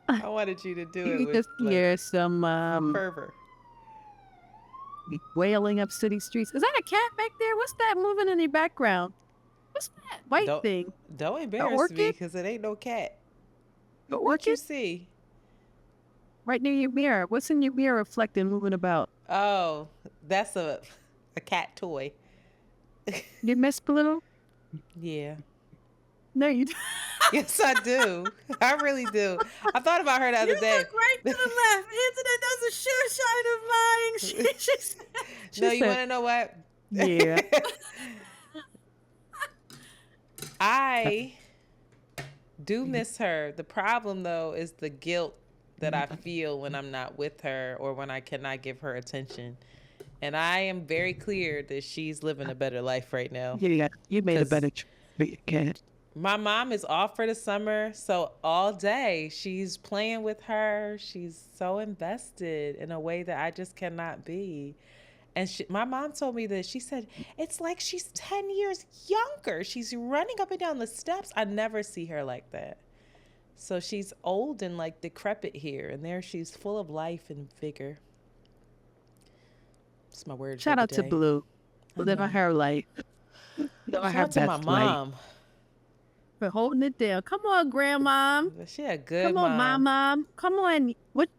I wanted you to do You it can with just like hear some fervor. wailing up city streets. Is that a cat back there? What's that moving in the background? What's that white Don't thing? don't The embarrass me orchid? because it ain't no cat. The What you orchid? see? Right near your mirror. What's in your mirror reflecting, moving about? Oh, that's a cat toy. You miss Blue? Yeah. No, you. Yes, I do. I really do. I thought about her the You other day. look right to the left. Internet does a sure shine of mine. She No, you want said, to know what? yeah. I do miss her. The problem, though, is the guilt that I feel when I'm not with her or when I cannot give her attention. And I am very clear that she's living a better life right now. Yeah, you made a better Because choice for your cat. my mom is off for the summer, so all day she's playing with her. She's so invested in a way that I just cannot be. And my mom told me that she said, it's like she's 10 years younger. She's running up and down the steps. I never see her like that. So she's old and like decrepit here. And there she's full of life and vigor. It's my word Shout for out the to day. Blue. Living her life. Living Shout her out to my best life. mom. For holding it down. Come on, grandma. She a good Come on, mom. mom. Come on. What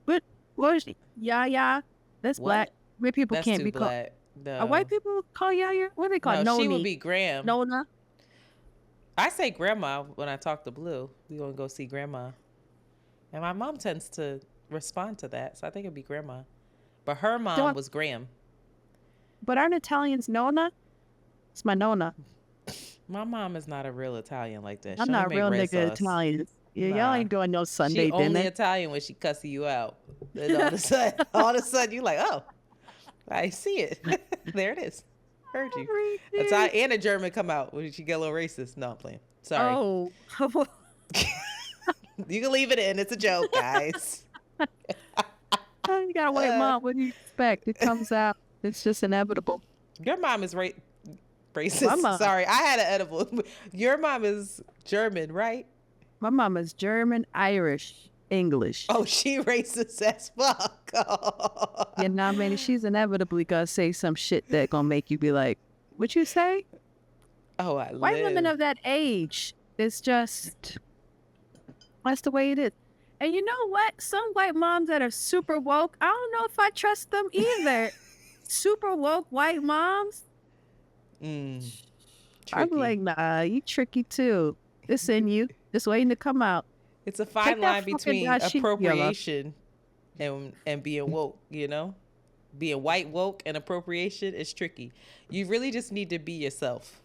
was she? Yeah. That's What? black. White people That's can't too be called. black. No. Are white people call Yaya? What do they call No, Noni? she would be Graham. Nona? I say grandma when I talk to Blue. We gonna go see grandma. And my mom tends to respond to that, so I think it'd be grandma. But her mom was Graham. But aren't Italians Nona? It's my Nona. My mom is not a real Italian like that. I'm not a real nigga Italian. Yeah, y'all Nah. ain't doing no Sunday She dinner. only Italian when she cussing you out. And all of a sudden, you like, oh, I see it. There it is. Heard you. Italian and a German come out when she get a little racist. No, I'm playing. Sorry. Oh. You can leave it in. It's a joke, guys. You got a white mom. What do you expect? It comes out. It's just inevitable. Your mom is racist. Sorry, I had an edible. Your mom is German, right? My mom is German, Irish, English. Oh, she racist as fuck. You know what I mean? She's inevitably gonna say some shit that gonna make you be like, what you say? Oh, White women of that age, it's just, that's the way it is. And you know what? Some white moms that are super woke, I don't know if I trust them either. Super woke white moms? I'm like, nah, you tricky too. It's in you. It's waiting to come out. It's a fine line between appropriation and being woke, you know? Being white woke and appropriation is tricky. You really just need to be yourself.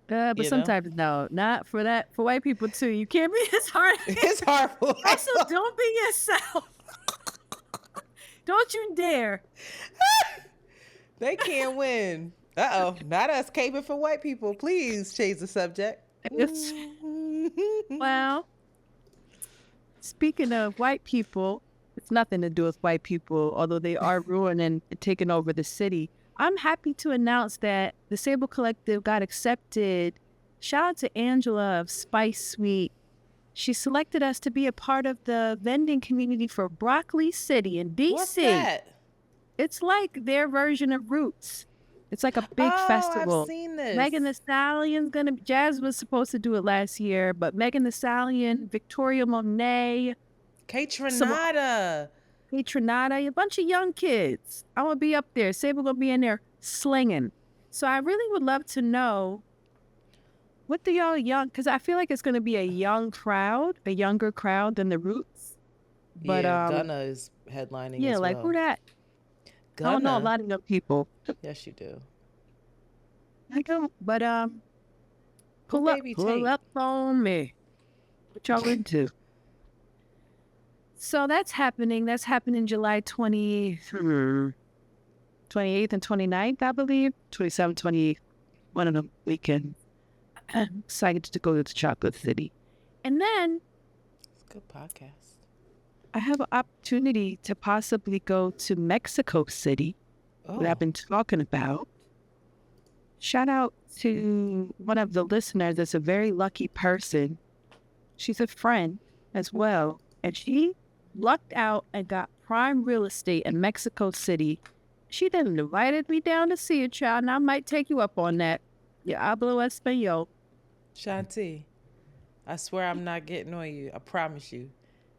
But sometimes no, not for that. For white people too, you can't be as hard. It's hard. Also, don't be yourself. Don't you dare. They can't win. Uh-oh, not us caping for white people. Please change the subject. Well, speaking of white people, it's nothing to do with white people, although they are ruining and taking over the city. I'm happy to announce that the Sable Collective got accepted. Shout out to Angela of Spice Sweet. She selected us to be a part of the vending community for Broccoli City in D.C. What's that? It's like their version of Roots. It's like a big festival. I've seen this. Megan Thee Stallion's Jazz was supposed to do it last year, but Megan Thee Stallion, Victoria Monét, Trinata, a bunch of young kids. I'm gonna be up there. Sable gonna be in there slinging. So I really would love to know, what do y'all young? Because I feel like it's gonna be a younger crowd than the Roots. But Gunna is headlining. Yeah, as like well. who that? Gunna. I don't know a lot of young people. Yes, you do. I don't. But pull up on me. What y'all into? So that's happening. That's happening July 28th and 29th, I believe. 27th, 28th. One of them weekend. I'm excited to go to the Chocolate City. And then it's a good podcast. I have an opportunity to possibly go to Mexico City, that I've been talking about. Shout out to one of the listeners that's a very lucky person. She's a friend as well. And she lucked out and got prime real estate in Mexico City. She then invited me down to see a child, and I might take you up on that. Yeah, hablo español. Shanti, I swear I'm not getting on you. I promise you.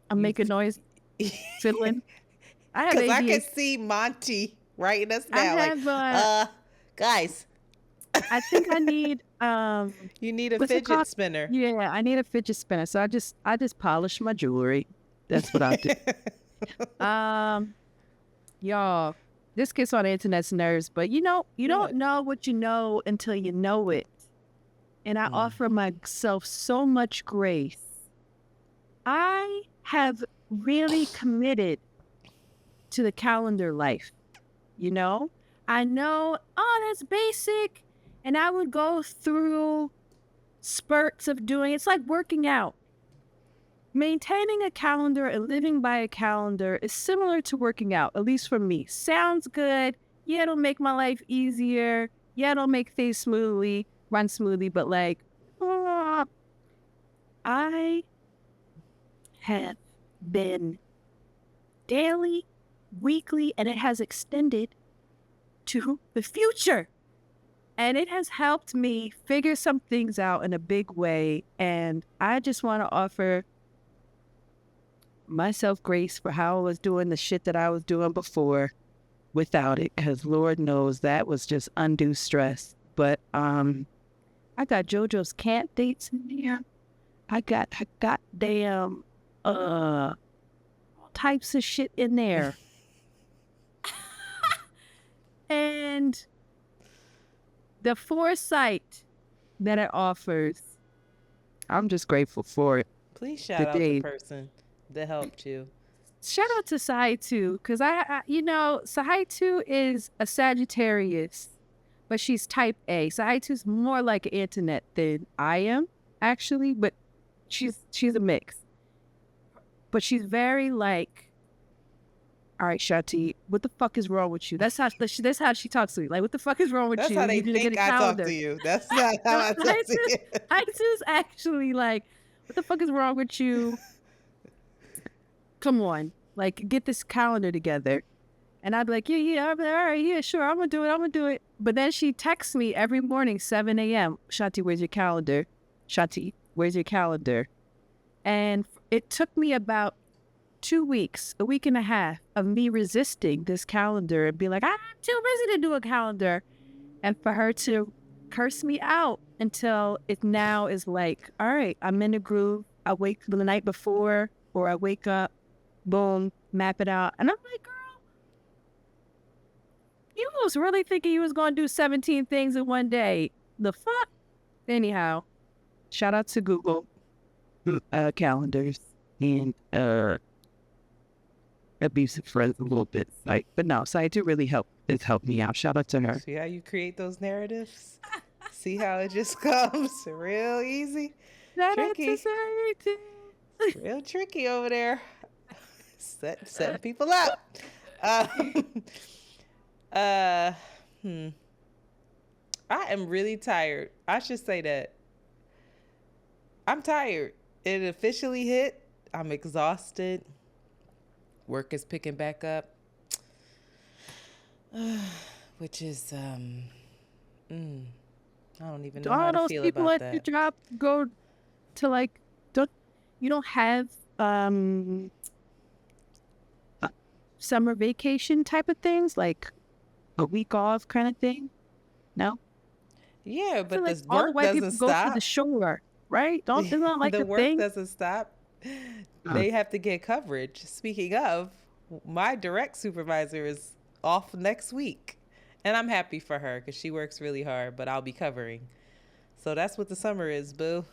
I'm You making noise, fiddling. I have Because I could ADHD. see Monty writing us I down like, have, guys, I think I need, you need a what's it fidget called? spinner. Yeah, I need a fidget spinner. So I just polish my jewelry. That's what I do. Y'all, this gets on the internet's nerves, but you don't know what you know until you know it. And I offer myself so much grace. I have really committed to the calendar life. I know, oh, that's basic. And I would go through spurts of doing it's like working out. Maintaining a calendar and living by a calendar is similar to working out, at least for me. Sounds good. Yeah, it'll make my life easier. Yeah, it'll make things run smoothly, but like, I have been daily, weekly, and it has extended to the future. And it has helped me figure some things out in a big way. And I just want to offer myself grace for how I was doing the shit that I was doing before without it, because Lord knows that was just undue stress. But I got JoJo's camp dates in there. I got goddamn all types of shit in there. And the foresight that it offers, I'm just grateful for it. Please shout out the person that helped you. Shout out to Sahaitu, because Sahaitu is a Sagittarius, but she's type A. Sahaitu's more like an Antoinette than I am, actually, but she's a mix. But she's very like, all right, Shanti, what the fuck is wrong with you? That's how she talks to me. Like, what the fuck is wrong with That's you? how they You need to think get a I calendar. talk to you. That's not how I talk to you. Sahaitu's actually like, what the fuck is wrong with you? Come on, like, get this calendar together. And I'd be like, yeah, I'd be like, all right, yeah, sure, I'm gonna do it. But then she texts me every morning, 7 a.m. Shanti, where's your calendar? Shanti, where's your calendar? And it took me about 2 weeks, a week and a half of me resisting this calendar and be like, I'm too busy to do a calendar. And for her to curse me out until it now is like, all right, I'm in the groove. I wake the night before, or I wake up, boom, map it out. And I'm like, girl, you was really thinking you was going to do 17 things in one day. The fuck? Anyhow, shout out to Google calendars and abusive friends a little bit. But no, Saitu really helped me out. Shout out to her. See how you create those narratives? See how it just comes real easy? Tricky. Real tricky over there. Setting people up. I am really tired. I should say that. I'm tired. It officially hit. I'm exhausted. Work is picking back up. Which is, I don't even know how to feel about that. All those people at your job go to like, you don't have summer vacation type of things, like a week off kind of thing? No? Yeah, but like this all the work white doesn't people stop. go to the shore, right? It's not like the a work thing. doesn't stop. They have to get coverage. Speaking of, my direct supervisor is off next week. And I'm happy for her because she works really hard, but I'll be covering. So that's what the summer is, boo.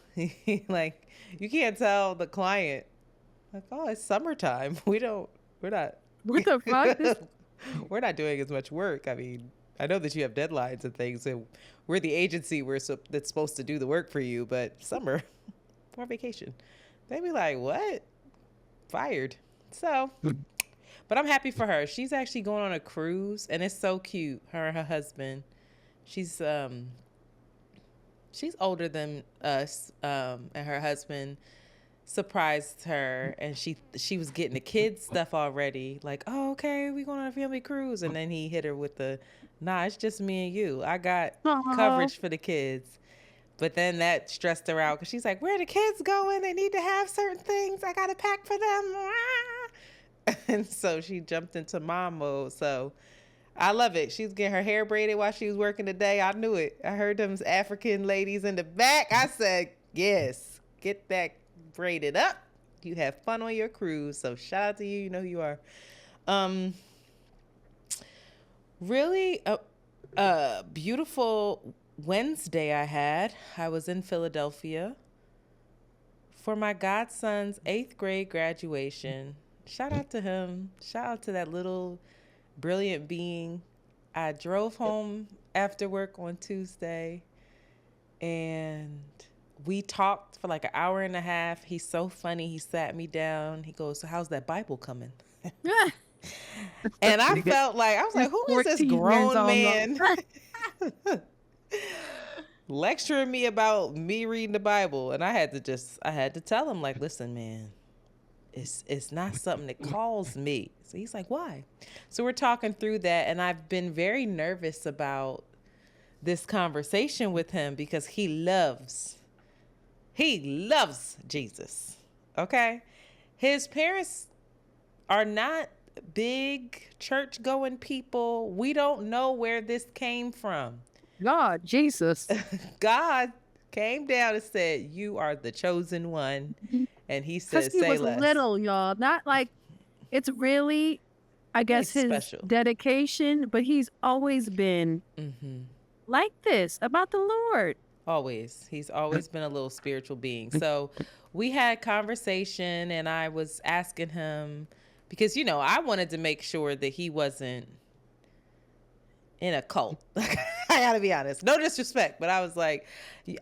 Like, you can't tell the client, like, oh, it's summertime. We're not. What the fuck? We're not doing as much work. I mean, I know that you have deadlines and things, and we're the agency that's supposed to do the work for you, but summer, more vacation. They be like, what? Fired. So, but I'm happy for her. She's actually going on a cruise, and it's so cute. Her and her husband. She's older than us, and her husband surprised her, and she was getting the kids stuff already, like, oh, okay, we going on a family cruise, and then he hit her with the, nah, it's just me and you, I got Oh, coverage for the kids. But then that stressed her out because she's like, where are the kids going? They need to have certain things, I gotta pack for them. And so she jumped into mom mode. So I love it. She's getting her hair braided while she was working today. I knew it. I heard them African ladies in the back. I said, yes, get that braided up. You have fun on your cruise. So shout out to you. You know who you are. Um, really a beautiful Wednesday I had. I was in Philadelphia for my godson's 8th grade graduation. Shout out to him. Shout out to that little brilliant being. I drove home after work on Tuesday and we talked for like an hour and a half. He's so funny. He sat me down. He goes, so how's that Bible coming? yeah. And I felt like, I was like, who is this 14 years grown old. man lecturing me about me reading the Bible? And I had to tell him, like, listen, man, it's not something that calls me. So he's like, why? So we're talking through that, and I've been very nervous about this conversation with him because he loves Jesus. Okay? His parents are not big church going people. We don't know where this came from. God, Jesus. God came down and said, you are the chosen one. And he Because said, he say was less. little, y'all. Not like it's really, I guess, He's his special. dedication, but he's always been like this about the Lord. Always. He's always been a little spiritual being. So we had conversation and I was asking him because, you know, I wanted to make sure that he wasn't in a cult. I gotta be honest. No disrespect, but I was like,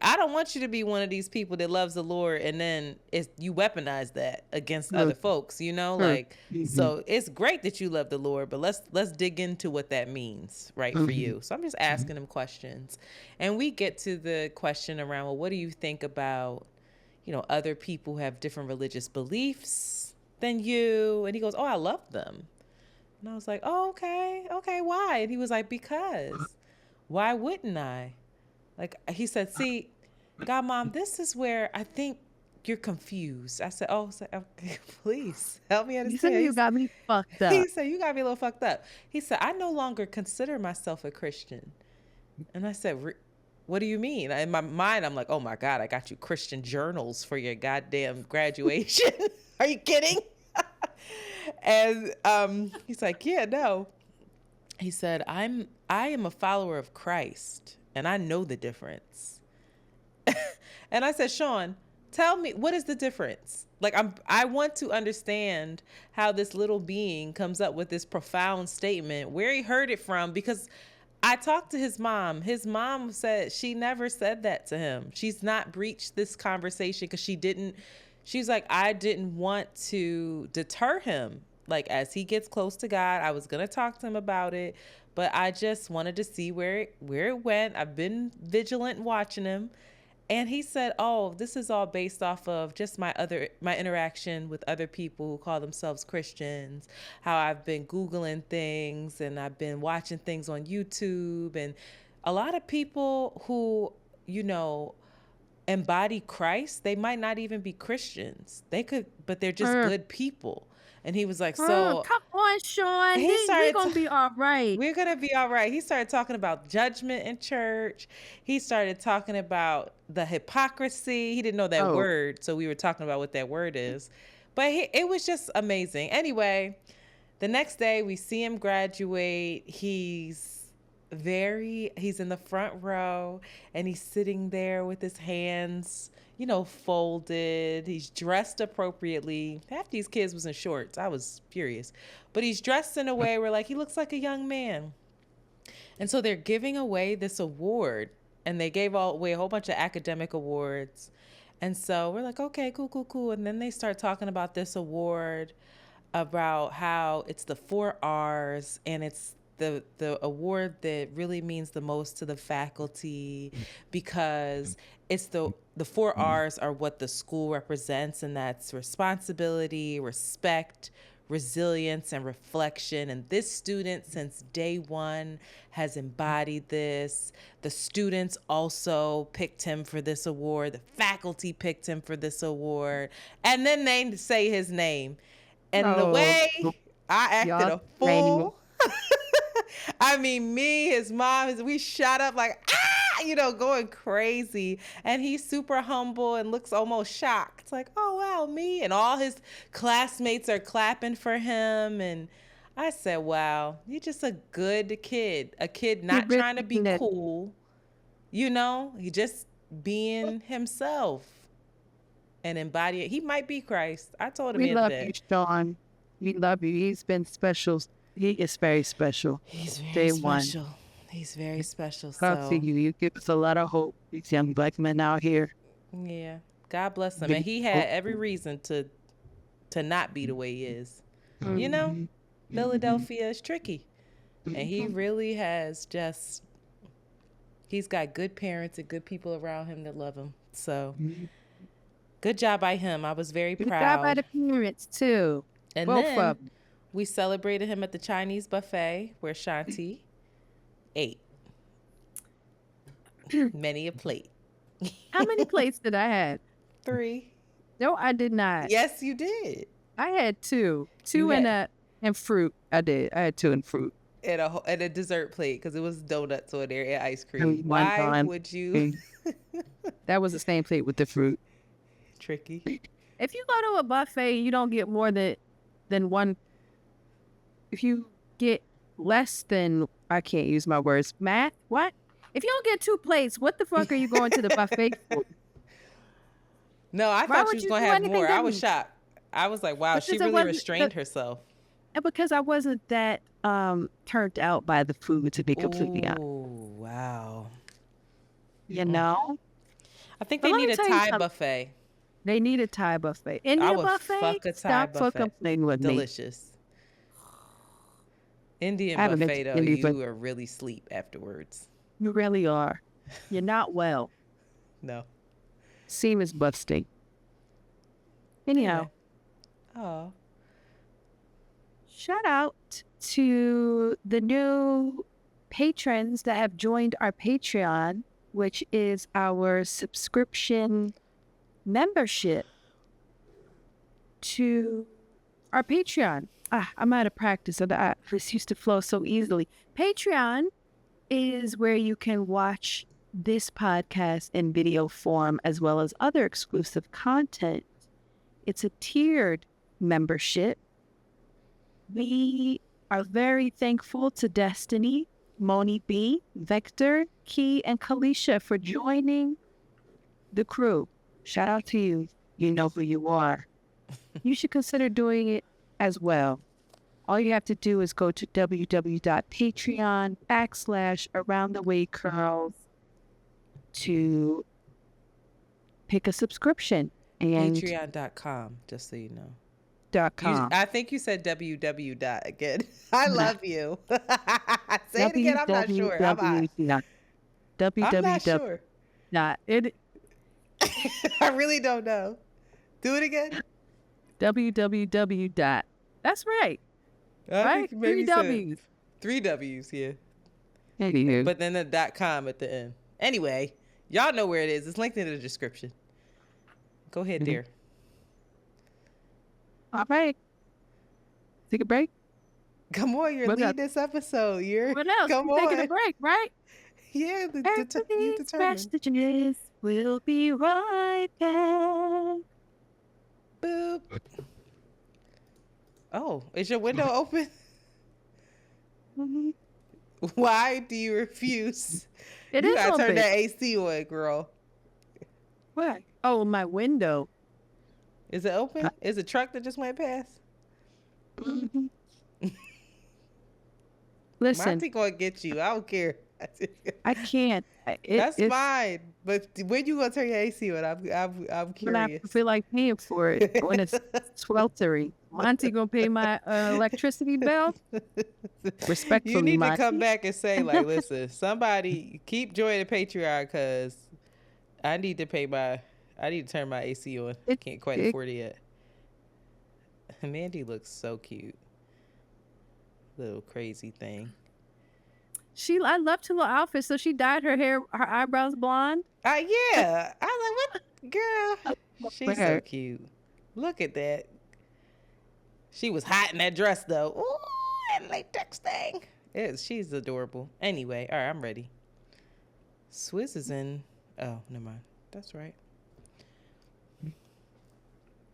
I don't want you to be one of these people that loves the Lord and then you weaponize that against other folks, you know? Like, so it's great that you love the Lord, but let's dig into what that means, right, for you. So I'm just asking him questions. And we get to the question around, well, what do you think about, you know, other people who have different religious beliefs than you? And he goes, oh, I love them. And I was like, oh, okay, why? And he was like, because why wouldn't I? Like, he said, see, God, Mom, this is where I think you're confused. I said, oh, okay, please help me You understand. said you got me fucked up. He said, you got me a little fucked up. He said, I no longer consider myself a Christian. And I said, what do you mean? In my mind, I'm like, oh my God, I got you Christian journals for your goddamn graduation. Are you kidding? And he's like, yeah, no. He said, I am a follower of Christ and I know the difference. And I said, Sean, tell me, what is the difference? Like, I want to understand how this little being comes up with this profound statement, where he heard it from, because I talked to his mom. His mom said she never said that to him. She's not breached this conversation because she's like, I didn't want to deter him. Like, as he gets close to God, I was going to talk to him about it, but I just wanted to see where it went. I've been vigilant watching him. And he said, oh, this is all based off of just my interaction with other people who call themselves Christians, how I've been Googling things and I've been watching things on YouTube. And a lot of people who, you know, embody Christ, they might not even be Christians. They could, but they're just good people. And he was like, so come on, Sean. We're going to be all right. We're going to be all right. He started talking about judgment in church. He started talking about the hypocrisy. He didn't know that word. So we were talking about what that word is. But it was just amazing. Anyway, the next day we see him graduate. He's in the front row and he's sitting there with his hands, you know, folded. He's dressed appropriately. Half these kids was in shorts. I was furious. But he's dressed in a way where, like, he looks like a young man. And so they're giving away this award. And they gave away a whole bunch of academic awards. And so we're like, okay, cool. And then they start talking about this award, about how it's the 4 R's and it's the award that really means the most to the faculty, because it's the 4 R's are what the school represents, and that's responsibility, respect, resilience, and reflection. And this student, since day one, has embodied this. The students also picked him for this award. The faculty picked him for this award. And then they say his name. And the way I acted a fool. I mean, me, his mom, we shot up like, going crazy. And he's super humble and looks almost shocked. Like, oh, wow, me. And all his classmates are clapping for him. And I said, wow, you're just a good kid. A kid not trying to be cool. He just being himself and embodying. He might be Christ. I told him we love that. you, Sean. We love you. He's been special. He is very special. He's very day special. One. He's very special. Proud to you. You give us a lot of hope. These young black men out here. Yeah. God bless him. And he had every reason to not be the way he is. Mm-hmm. Philadelphia is tricky. And he really has he's got good parents and good people around him that love him. So good job by him. I was very proud. Good job by the parents too. And both then of them. We celebrated him at the Chinese buffet where Shanti ate many a plate. How many plates did I have? 3. No, I did not. Yes, you did. I had 2. 2 and fruit. I did. I had 2 and fruit. And a dessert plate because it was donuts on there and ice cream. Why would you? That was the same plate with the fruit. Tricky. If you go to a buffet, you don't get more than one. If you get less than, I can't use my words, math, what? If you don't get 2 plates, what the fuck are you going to the buffet for? No, I thought she was going to have more. I was shocked. I was like, wow, she really restrained herself. Because I wasn't that turned out by the food, to be completely honest. Oh, wow. You know? I think they need a Thai buffet. They need a Thai buffet. Indian buffet? Fuck a Thai Stop buffet. complaining with Delicious. Indian buffet, though, you are really sleep afterwards. You really are. You're not well. No. Seam is busting. Anyhow. Oh. Shout out to the new patrons that have joined our Patreon, which is our subscription membership to our Patreon. I'm out of practice. This used to flow so easily. Patreon is where you can watch this podcast in video form as well as other exclusive content. It's a tiered membership. We are very thankful to Destiny, Moni B, Vector, Key, and Kalisha for joining the crew. Shout out to you. You know who you are. You should consider doing it as well. All you have to do is go to www.patreon.com/AroundTheWayGirls to pick a subscription. And Patreon.com, just so you know. .com. I think you said www. again. I love you. Say it again. I'm not sure. I'm not sure. I really don't know. Do it again. www. That's right. Right? 3 W's. 3 W's, yeah. Anywho. But then the .com at the end. Anyway, y'all know where it is. It's linked in the description. Go ahead, dear. All right. Take a break. Come on, you're leading this episode. What else? Come We're on. taking a break, right? Yeah, you determined. Messages. We'll be right back. Boop. Oh, is your window open? Mm-hmm. Why do you refuse? You gotta turn that AC on, girl. What? Oh, my window. Is it open? Is a truck that just went past? Mm-hmm. Listen, Monty gonna get you. I don't care. I can't. That's fine. But when you gonna turn your AC on? I'm curious. I feel like paying for it when it's sweltering. Monty gonna pay my electricity bill? You Respectfully, need to come Monty. back and say, like, listen, somebody keep joining Patreon because I need to pay I need to turn my AC on. It, Can't quite it, afford it yet. Mandy looks so cute. Little crazy thing. I loved her little outfit, so she dyed her eyebrows blonde. Yeah. I was like, what? Girl, she's so Her. cute. Look at that. She was hot in that dress, though. Ooh, that latex thing. She's adorable. Anyway, all right, I'm ready. Swizz is in. Oh, never mind. That's right.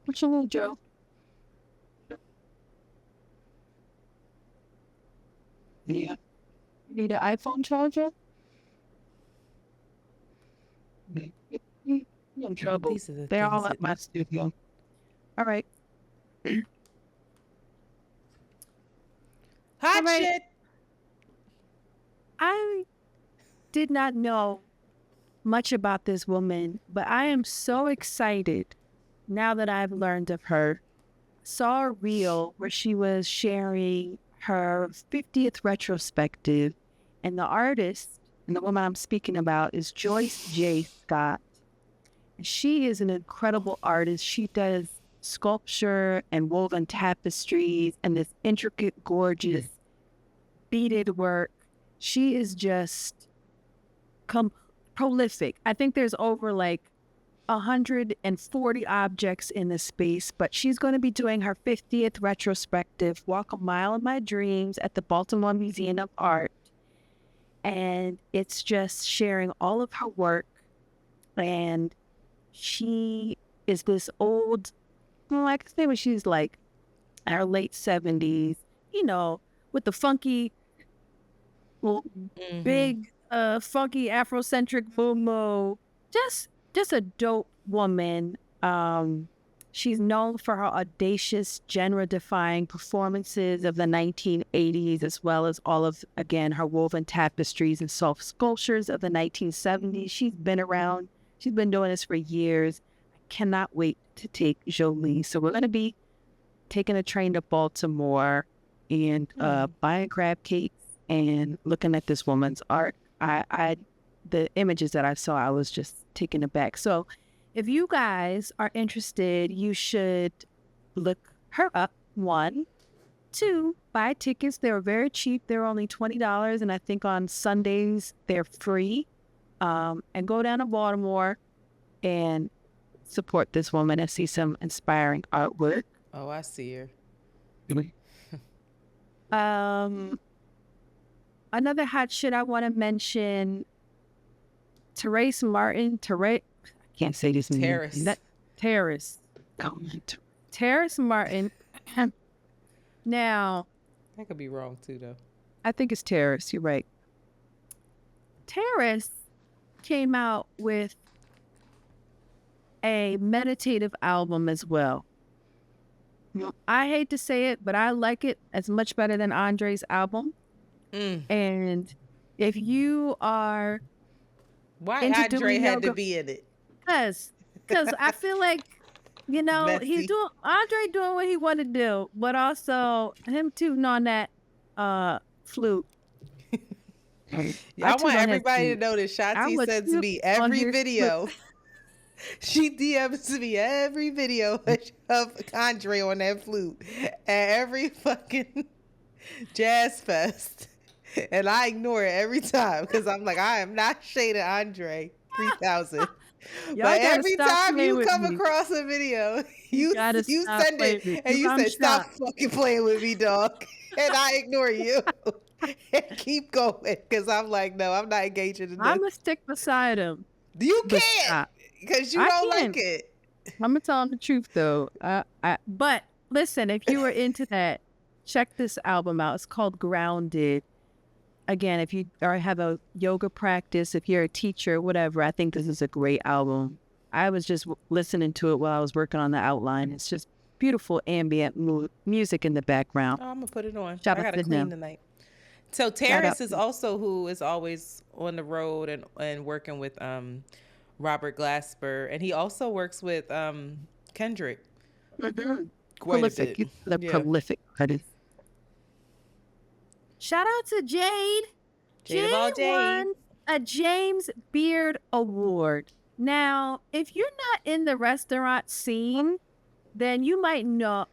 What you want, Joe? Yeah. You need an iPhone charger? You're in trouble. These are the They're things all that- at my studio. All right. Hot All right. shit. I did not know much about this woman, but I am so excited now that I've learned of her. Saw a reel where she was sharing her 50th retrospective, and the artist and the woman I'm speaking about is Joyce J. Scott. She is an incredible artist. She does sculpture and woven tapestries and this intricate, gorgeous beaded work. She is just prolific. I think there's over like 140 objects in this space, but she's going to be doing her 50th retrospective, Walk a Mile in My Dreams, at the Baltimore Museum of Art. And it's just sharing all of her work. And she is this old, I can say when she's like in her late 70s, you know, with the funky, big, funky Afrocentric boom. Just a dope woman. She's known for her audacious, genre-defying performances of the 1980s, as well as all of, again, her woven tapestries and soft sculptures of the 1970s. She's been around. She's been doing this for years. I cannot wait to take Jolie. So we're going to be taking a train to Baltimore and buying crab cakes and looking at this woman's art. The images that I saw, I was just taken aback. So if you guys are interested, you should look her up. 1, 2, buy tickets. They're very cheap. They're only $20. And I think on Sundays, they're free. And go down to Baltimore and support this woman and see some inspiring artwork. Oh, I see her. Another hot shit I want to mention, Terrace Martin. I can't say this name. Terrace. Terrace Martin. Now, I could be wrong too, though. I think it's Terrace. You're right. Terrace came out with a meditative album as well. I hate to say it, but I like it as much better than Andre's album. And if you are why Andre had to be in it? Because I feel like, you know, Messy. Andre doing what he wanted to do, but also him tooting on that flute. I want everybody to know that Shanti sends me every video. She DMs me every video of Andre on that flute at every fucking jazz fest. And I ignore it every time because I'm like, I am not shading Andre 3000. But every time you come across a video, you send it and you say, stop fucking playing with me, dog. And I ignore you and keep going because I'm like, no, I'm not engaging in this. I'm going to stick beside him. You can't because you don't like it. I'm going to tell him the truth, though. But listen, if you were into that, check this album out. It's called Grounded. Again, if you have a yoga practice, if you're a teacher, whatever, I think this is a great album. I was just listening to it while I was working on the outline. It's just beautiful ambient music in the background. Oh, I'm going to put it on. Shout I got to clean him. tonight. So Terrace is also who is always on the road and working with Robert Glasper. And he also works with Kendrick. Mm-hmm. Quite a Prolific. bit. The Yeah. prolific artist. Shout out to Jade. Jade of Jade all Jade. won a James Beard Award. Now, if you're not in the restaurant scene, then you might not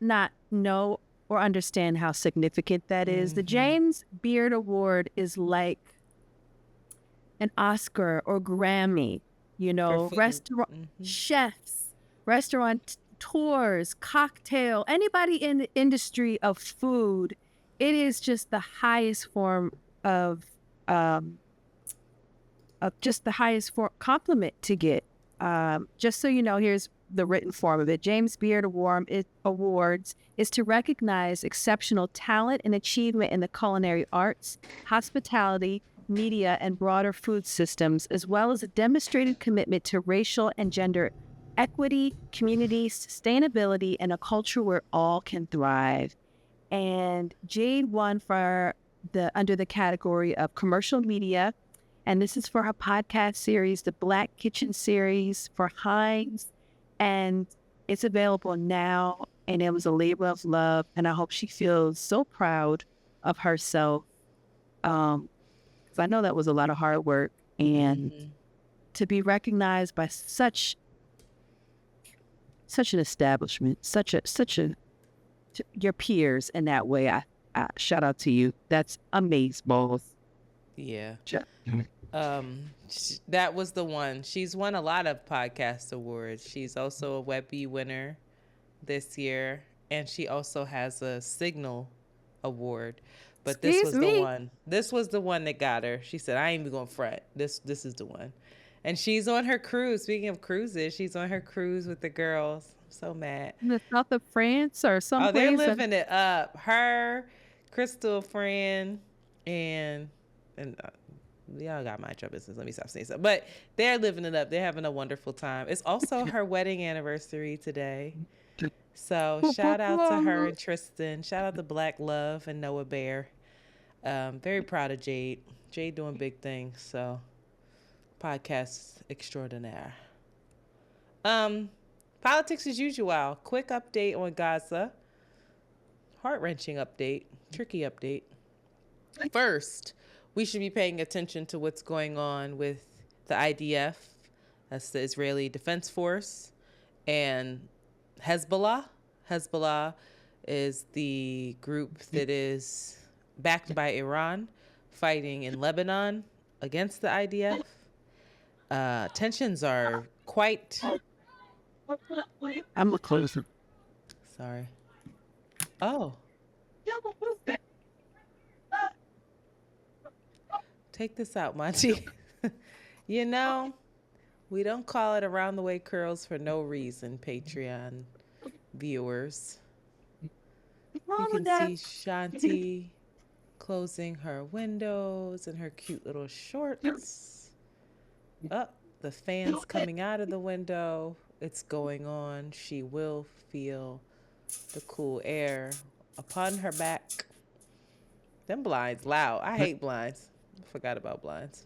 know or understand how significant that is. The James Beard Award is like an Oscar or Grammy, For food. restaurant chefs, restaurant tours, cocktail, anybody in the industry of food. It is just the highest form of compliment to get. Just so you know, here's the written form of it. James Beard Awards is to recognize exceptional talent and achievement in the culinary arts, hospitality, media, and broader food systems, as well as a demonstrated commitment to racial and gender equity, community sustainability, and a culture where all can thrive. And Jade won under the category of commercial media, and this is for her podcast series, the Black Kitchen series for Heinz. And it's available now, and it was a labor of love. And I hope she feels so proud of herself. Because I know that was a lot of hard work. And to be recognized by such an establishment, your peers in that way, I shout out to you. That's amazeballs. Yeah. That was the one. She's won a lot of podcast awards. She's also a Webby winner this year, and she also has a Signal award. But this was the one. This was the one that got her. She said, "I ain't even gonna fret. This is the one." And she's on her cruise. Speaking of cruises, she's on her cruise with the girls. I'm so mad. In the south of France or someplace. Oh, they're living it up. Her, Crystal, Fran, and y'all got my business. Let me stop saying something. But they're living it up. They're having a wonderful time. It's also her wedding anniversary today. So shout out to her and Tristan. Shout out to Black Love and Noah Bear. Very proud of Jade. Jade doing big things. So podcast extraordinaire. Politics as usual. Quick update on Gaza. Heart-wrenching update. Tricky update. First, we should be paying attention to what's going on with the IDF, that's the Israeli Defense Force, and Hezbollah. Hezbollah is the group that is backed by Iran, fighting in Lebanon against the IDF. Tensions are quite... I'm a closer. Sorry. Oh. Take this out, Monty. You know, we don't call it Around the Way Curls for no reason, Patreon viewers. You can see Shanti closing her windows in her cute little shorts. Oh, the fan's coming out of the window. It's going on. She will feel the cool air upon her back. Them blinds loud. I hate blinds. Forgot about blinds.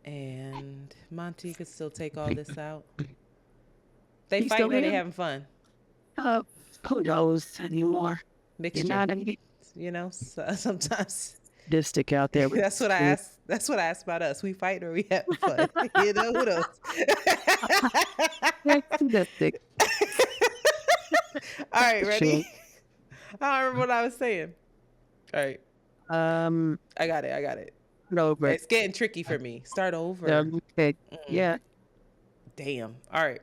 And Monty could still take all this out. They fighting or they having fun? Who knows anymore? Mixture. You know, sometimes sadistic out there. That's what I asked. That's what I asked about us. We fight or we have fun. You know, who knows? Sadistic. All right, ready? I don't remember what I was saying. All right. I got it. Over. It's getting tricky for me. Start over. Okay. Yeah. Damn. All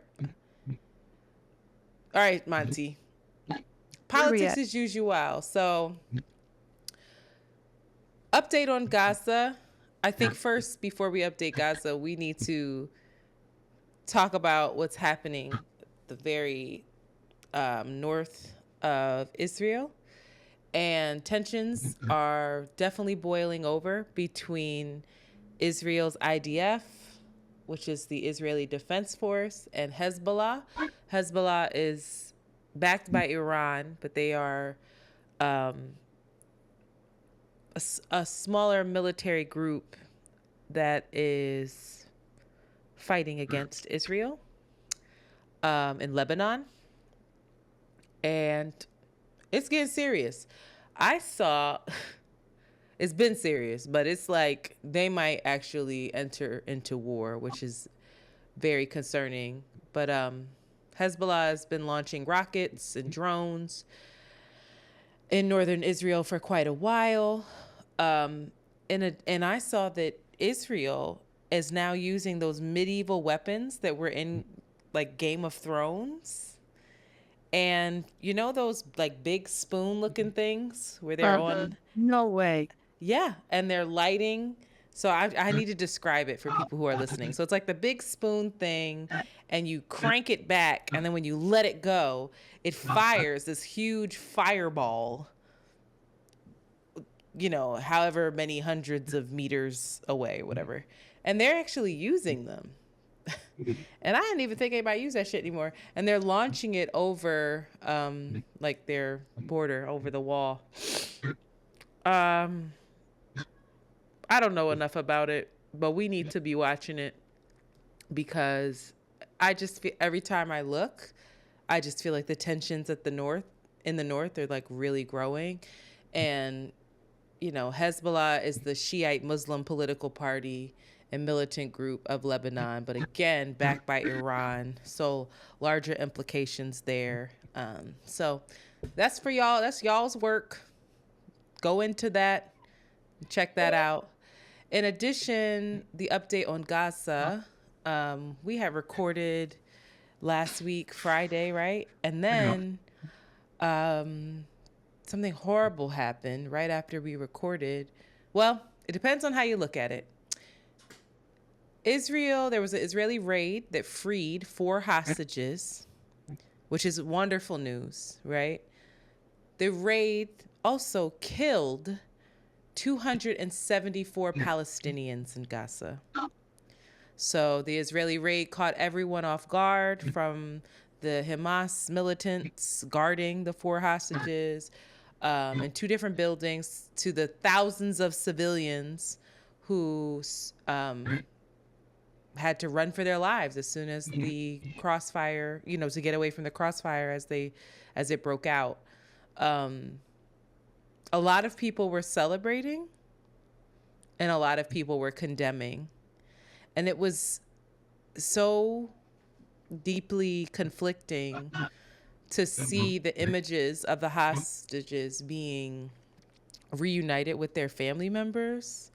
right, Monty. Politics as usual. So, update on Gaza. I think first, before we update Gaza, we need to talk about what's happening the very north of Israel. And tensions are definitely boiling over between Israel's IDF, which is the Israeli Defense Force, and Hezbollah. Hezbollah is backed by Iran, but they are a smaller military group that is fighting against Israel in Lebanon. And it's getting serious. I saw it's been serious, but it's like they might actually enter into war, which is very concerning. But Hezbollah has been launching rockets and drones in northern Israel for quite a while. And I saw that Israel is now using those medieval weapons that were in like Game of Thrones. And you know those like big spoon looking things where they're on. No way. Yeah, and they're lighting. So I need to describe it for people who are listening. So it's like the big spoon thing, and you crank it back, and then when you let it go, it fires this huge fireball, you know, however many hundreds of meters away, whatever. And they're actually using them. And I didn't even think anybody use that shit anymore. And they're launching it over like their border, over the wall. I don't know enough about it, but we need to be watching it because I just feel every time I look, I just feel like the tensions at the north, in the north, are like really growing. And, you know, Hezbollah is the Shiite Muslim political party and militant group of Lebanon, but again, backed by Iran. So larger implications there. So that's for y'all. That's y'all's work. Go into that. Check that out. In addition, the update on Gaza, we had recorded last week, Friday, right? And then something horrible happened right after we recorded. Well, it depends on how you look at it. There was an Israeli raid that freed 4 hostages, which is wonderful news, right? The raid also killed 274 Palestinians in Gaza. So the Israeli raid caught everyone off guard, from the Hamas militants guarding the 4 hostages in 2 different buildings, to the thousands of civilians who had to run for their lives as soon as the crossfire, you know, to get away from the crossfire as it broke out. A lot of people were celebrating and a lot of people were condemning. And it was so deeply conflicting to see the images of the hostages being reunited with their family members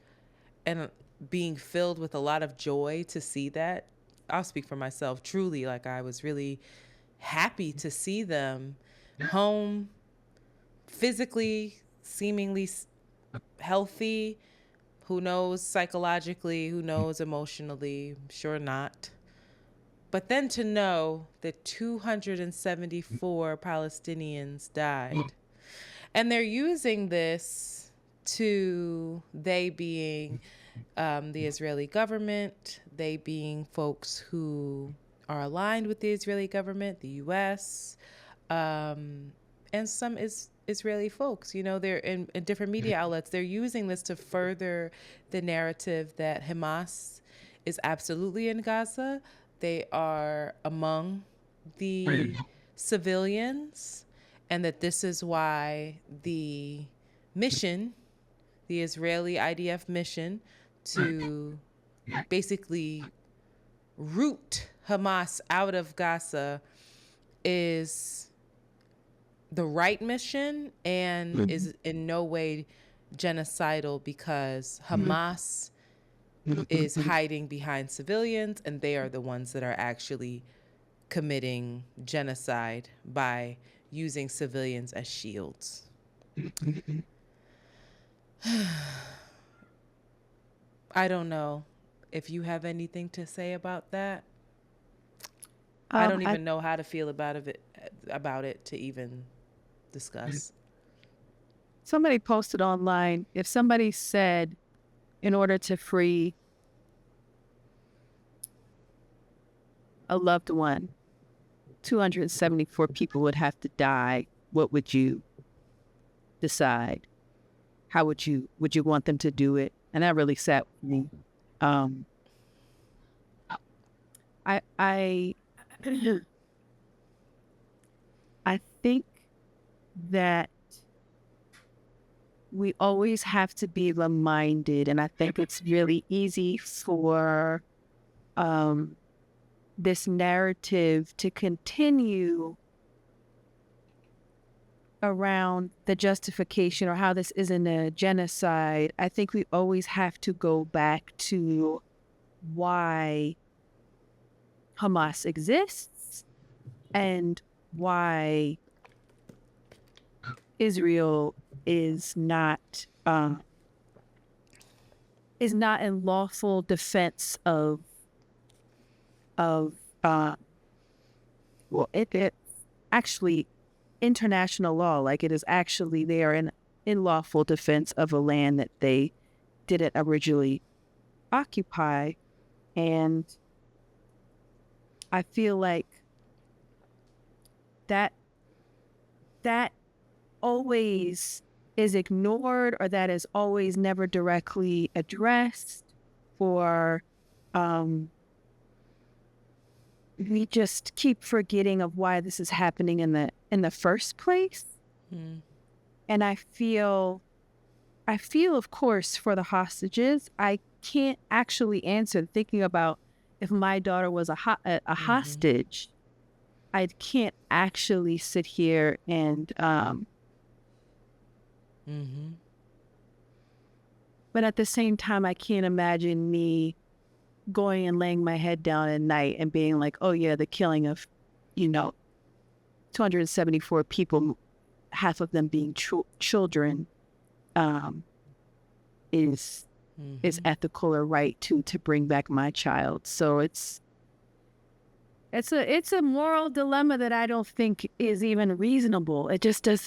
and being filled with a lot of joy to see that. I'll speak for myself. Truly, like, I was really happy to see them home, physically, seemingly healthy. Who knows psychologically? Who knows emotionally? Sure not. But then to know that 274 Palestinians died. And they're using this they being the Israeli government, they being folks who are aligned with the Israeli government, the U.S., and some Israeli folks, you know, they're in different media outlets. They're using this to further the narrative that Hamas is absolutely in Gaza. They are among the civilians, and that this is why the mission, the Israeli IDF mission to basically root Hamas out of Gaza, is the right mission and is in no way genocidal, because Hamas is hiding behind civilians and they are the ones that are actually committing genocide by using civilians as shields. I don't know if you have anything to say about that. I don't even know how to feel about it to even discuss. Somebody posted online, if somebody said, in order to free a loved one, 274 people would have to die, what would you decide? How would you want them to do it? And that really sat with me. I think that we always have to be reminded, and I think it's really easy for this narrative to continue around the justification or how this isn't a genocide. I think we always have to go back to why Hamas exists and why Israel is not in lawful defense of it actually international law. Like, it is actually, they are in lawful defense of a land that they didn't originally occupy. And I feel like that always is ignored, or that is always never directly addressed, or we just keep forgetting of why this is happening in the first place. And I feel of course for the hostages. I can't actually answer, thinking about if my daughter was a hostage. I can't actually sit here and but at the same time, I can't imagine me going and laying my head down at night and being like, oh yeah, the killing of 274 people, half of them being children, is ethical or right to bring back my child. So it's a moral dilemma that I don't think is even reasonable. It just does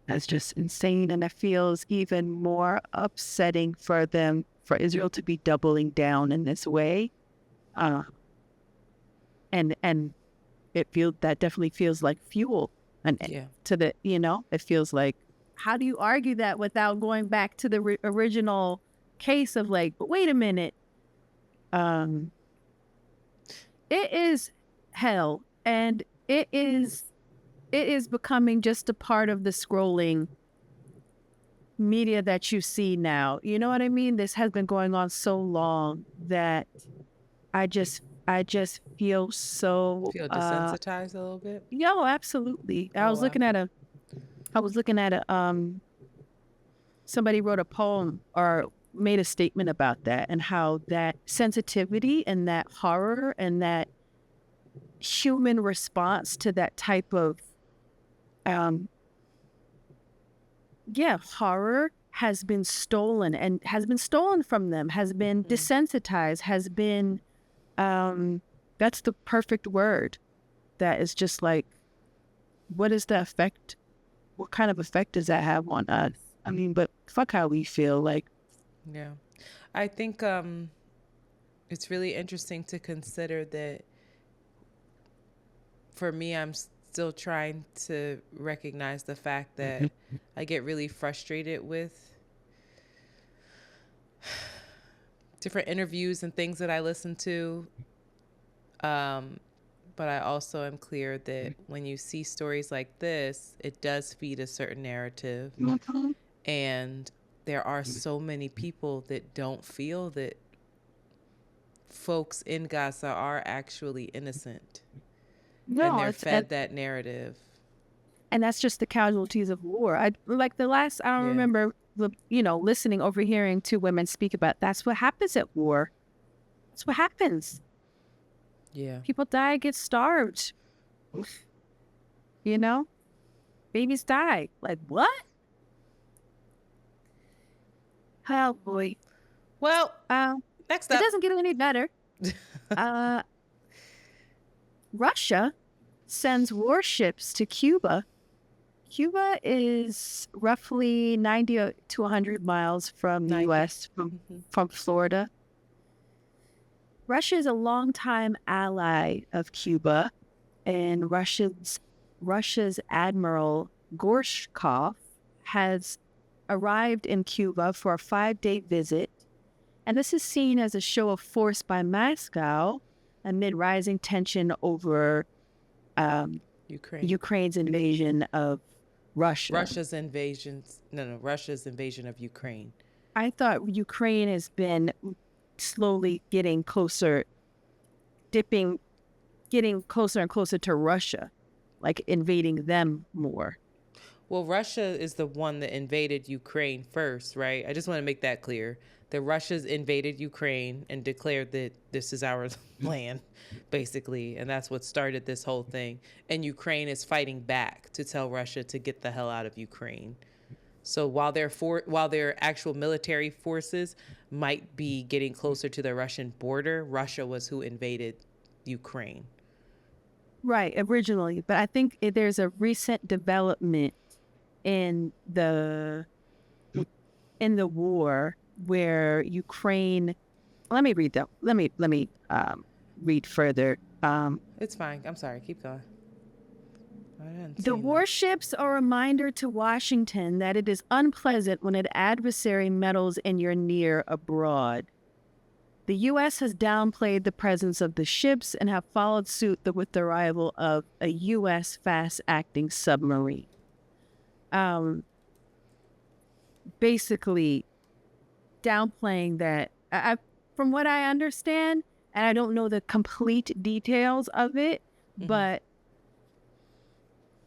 that's just insane, and it feels even more upsetting for Israel to be doubling down in this way, and that definitely feels like fuel, and to the it feels like, how do you argue that without going back to the original case of like, but wait a minute, it is hell, and it is becoming just a part of the scrolling media that you see now. You know what I mean? This has been going on so long that I just feel so desensitized a little bit. Yo, absolutely. I was looking at a somebody wrote a poem or made a statement about that, and how that sensitivity and that horror and that human response to that type of horror has been stolen from them, has been desensitized, has been that's the perfect word. That is just like, what is the effect? What kind of effect does that have on us? I mean, but fuck how we feel. Like, yeah, I think it's really interesting to consider that. For me, I'm still trying to recognize the fact that I get really frustrated with different interviews and things that I listen to. But I also am clear that when you see stories like this, it does feed a certain narrative. And there are so many people that don't feel that folks in Gaza are actually innocent. No, and they're fed that narrative. And that's just the casualties of war. I don't remember, listening, overhearing two women speak about, that's what happens at war. That's what happens. Yeah. People die, get starved. Babies die. Like, what? Oh, boy. Well, next up. It doesn't get any better. Russia sends warships to Cuba. Cuba is roughly 90 to 100 miles from the U.S., from Florida. Russia is a longtime ally of Cuba, and Russia's Admiral Gorshkov has arrived in Cuba for a 5-day visit, and this is seen as a show of force by Moscow amid rising tension over Ukraine. Ukraine's invasion of Russia. Russia's invasion. No, Russia's invasion of Ukraine. I thought Ukraine has been slowly getting closer and closer to Russia, like invading them more. Well, Russia is the one that invaded Ukraine first, right? I just want to make that clear. That Russia's invaded Ukraine and declared that this is our land, basically. And that's what started this whole thing. And Ukraine is fighting back to tell Russia to get the hell out of Ukraine. So while their actual military forces might be getting closer to the Russian border, Russia was who invaded Ukraine. Right, originally. But I think there's a recent development in the war where Ukraine. Let me read that. Let me read further. It's fine. I'm sorry. Keep going. The warships are a reminder to Washington that it is unpleasant when an adversary meddles in your near abroad. The U.S. has downplayed the presence of the ships and have followed suit with the arrival of a U.S. fast-acting submarine. Basically, downplaying that. From what I understand, and I don't know the complete details of it, but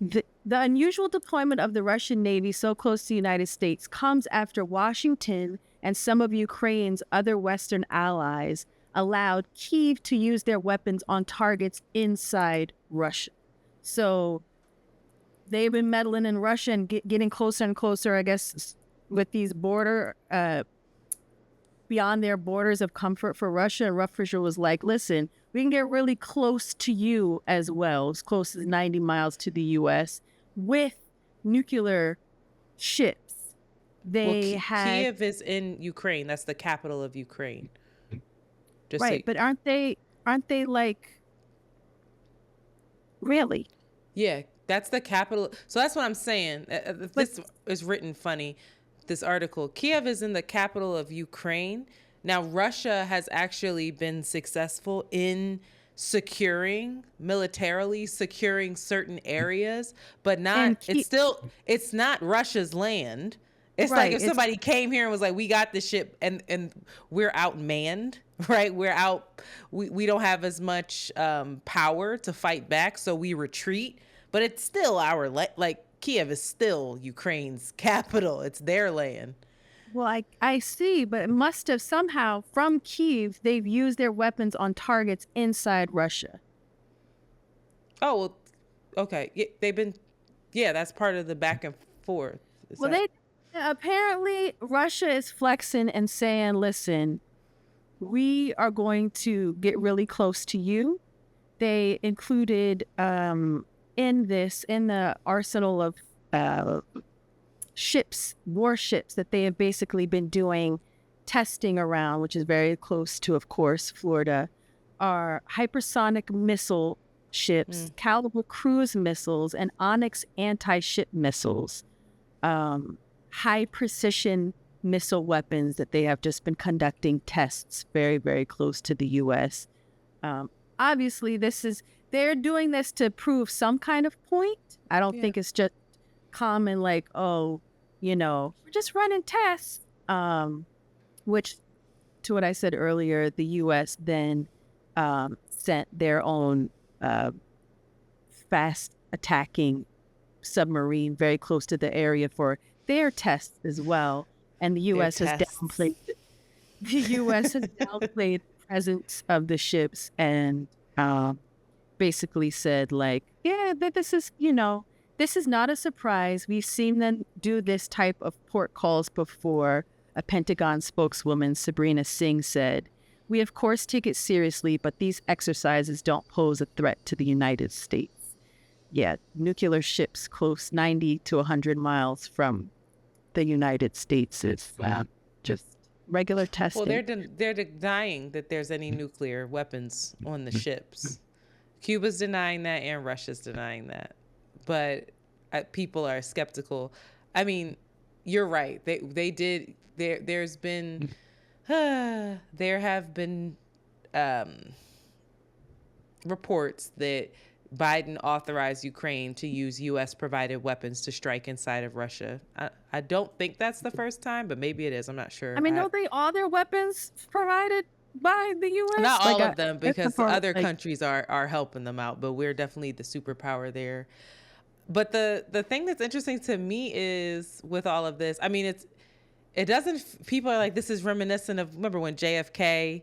the unusual deployment of the Russian Navy so close to the United States comes after Washington and some of Ukraine's other Western allies allowed Kyiv to use their weapons on targets inside Russia. So they've been meddling in Russia and getting closer and closer, I guess, with these beyond their borders of comfort for Russia. And Russia was like, listen, we can get really close to you as well, as close as 90 miles to the U.S. with nuclear ships. Kyiv is in Ukraine. That's the capital of Ukraine. But aren't they like, really? Yeah, that's the capital. So that's what I'm saying. This is written funny, this article. Kyiv is in the capital of Ukraine. Now, Russia has actually been successful in militarily securing certain areas, but it's not Russia's land. It's like if somebody came here and was like, we got this ship and we're outmanned, right? We don't have as much power to fight back, so we retreat. But it's still Kyiv is still Ukraine's capital. It's their land. Well, I see, but it must have somehow, from Kyiv, they've used their weapons on targets inside Russia. Oh, well, okay. That's part of the back and forth. Apparently, Russia is flexing and saying, listen, we are going to get really close to you. They included in the arsenal of warships that they have basically been doing testing around, which is very close to, of course, Florida, are hypersonic missile ships, Caliber cruise missiles, and Onyx anti-ship missiles. High precision missile weapons that they have just been conducting tests very, very close to the U.S. Obviously, they're doing this to prove some kind of point. I don't think it's just common like, we're just running tests. Which, to what I said earlier, the U.S. then sent their own fast attacking submarine very close to the area for their tests as well, and the U.S. has downplayed the presence of the ships and basically said that this is not a surprise. We've seen them do this type of port calls before. A Pentagon spokeswoman, Sabrina Singh, said, "We of course take it seriously, but these exercises don't pose a threat to the United States." Yeah, nuclear ships close 90 to 100 miles from the United States is just regular testing. Well, they're denying that there's any nuclear weapons on the ships. Cuba's denying that and Russia's denying that. But people are skeptical. I mean, you're right. They did. There have been reports that Biden authorized Ukraine to use U.S. provided weapons to strike inside of Russia. I don't think that's the first time, but maybe it is. I'm not sure. I mean, don't they all their weapons provided by the U.S.? Not Like, all of them, because other like, countries are helping them out, but we're definitely the superpower there. But the thing that's interesting to me is with all of this, I mean, it doesn't, people are like, this is reminiscent of, remember when JFK,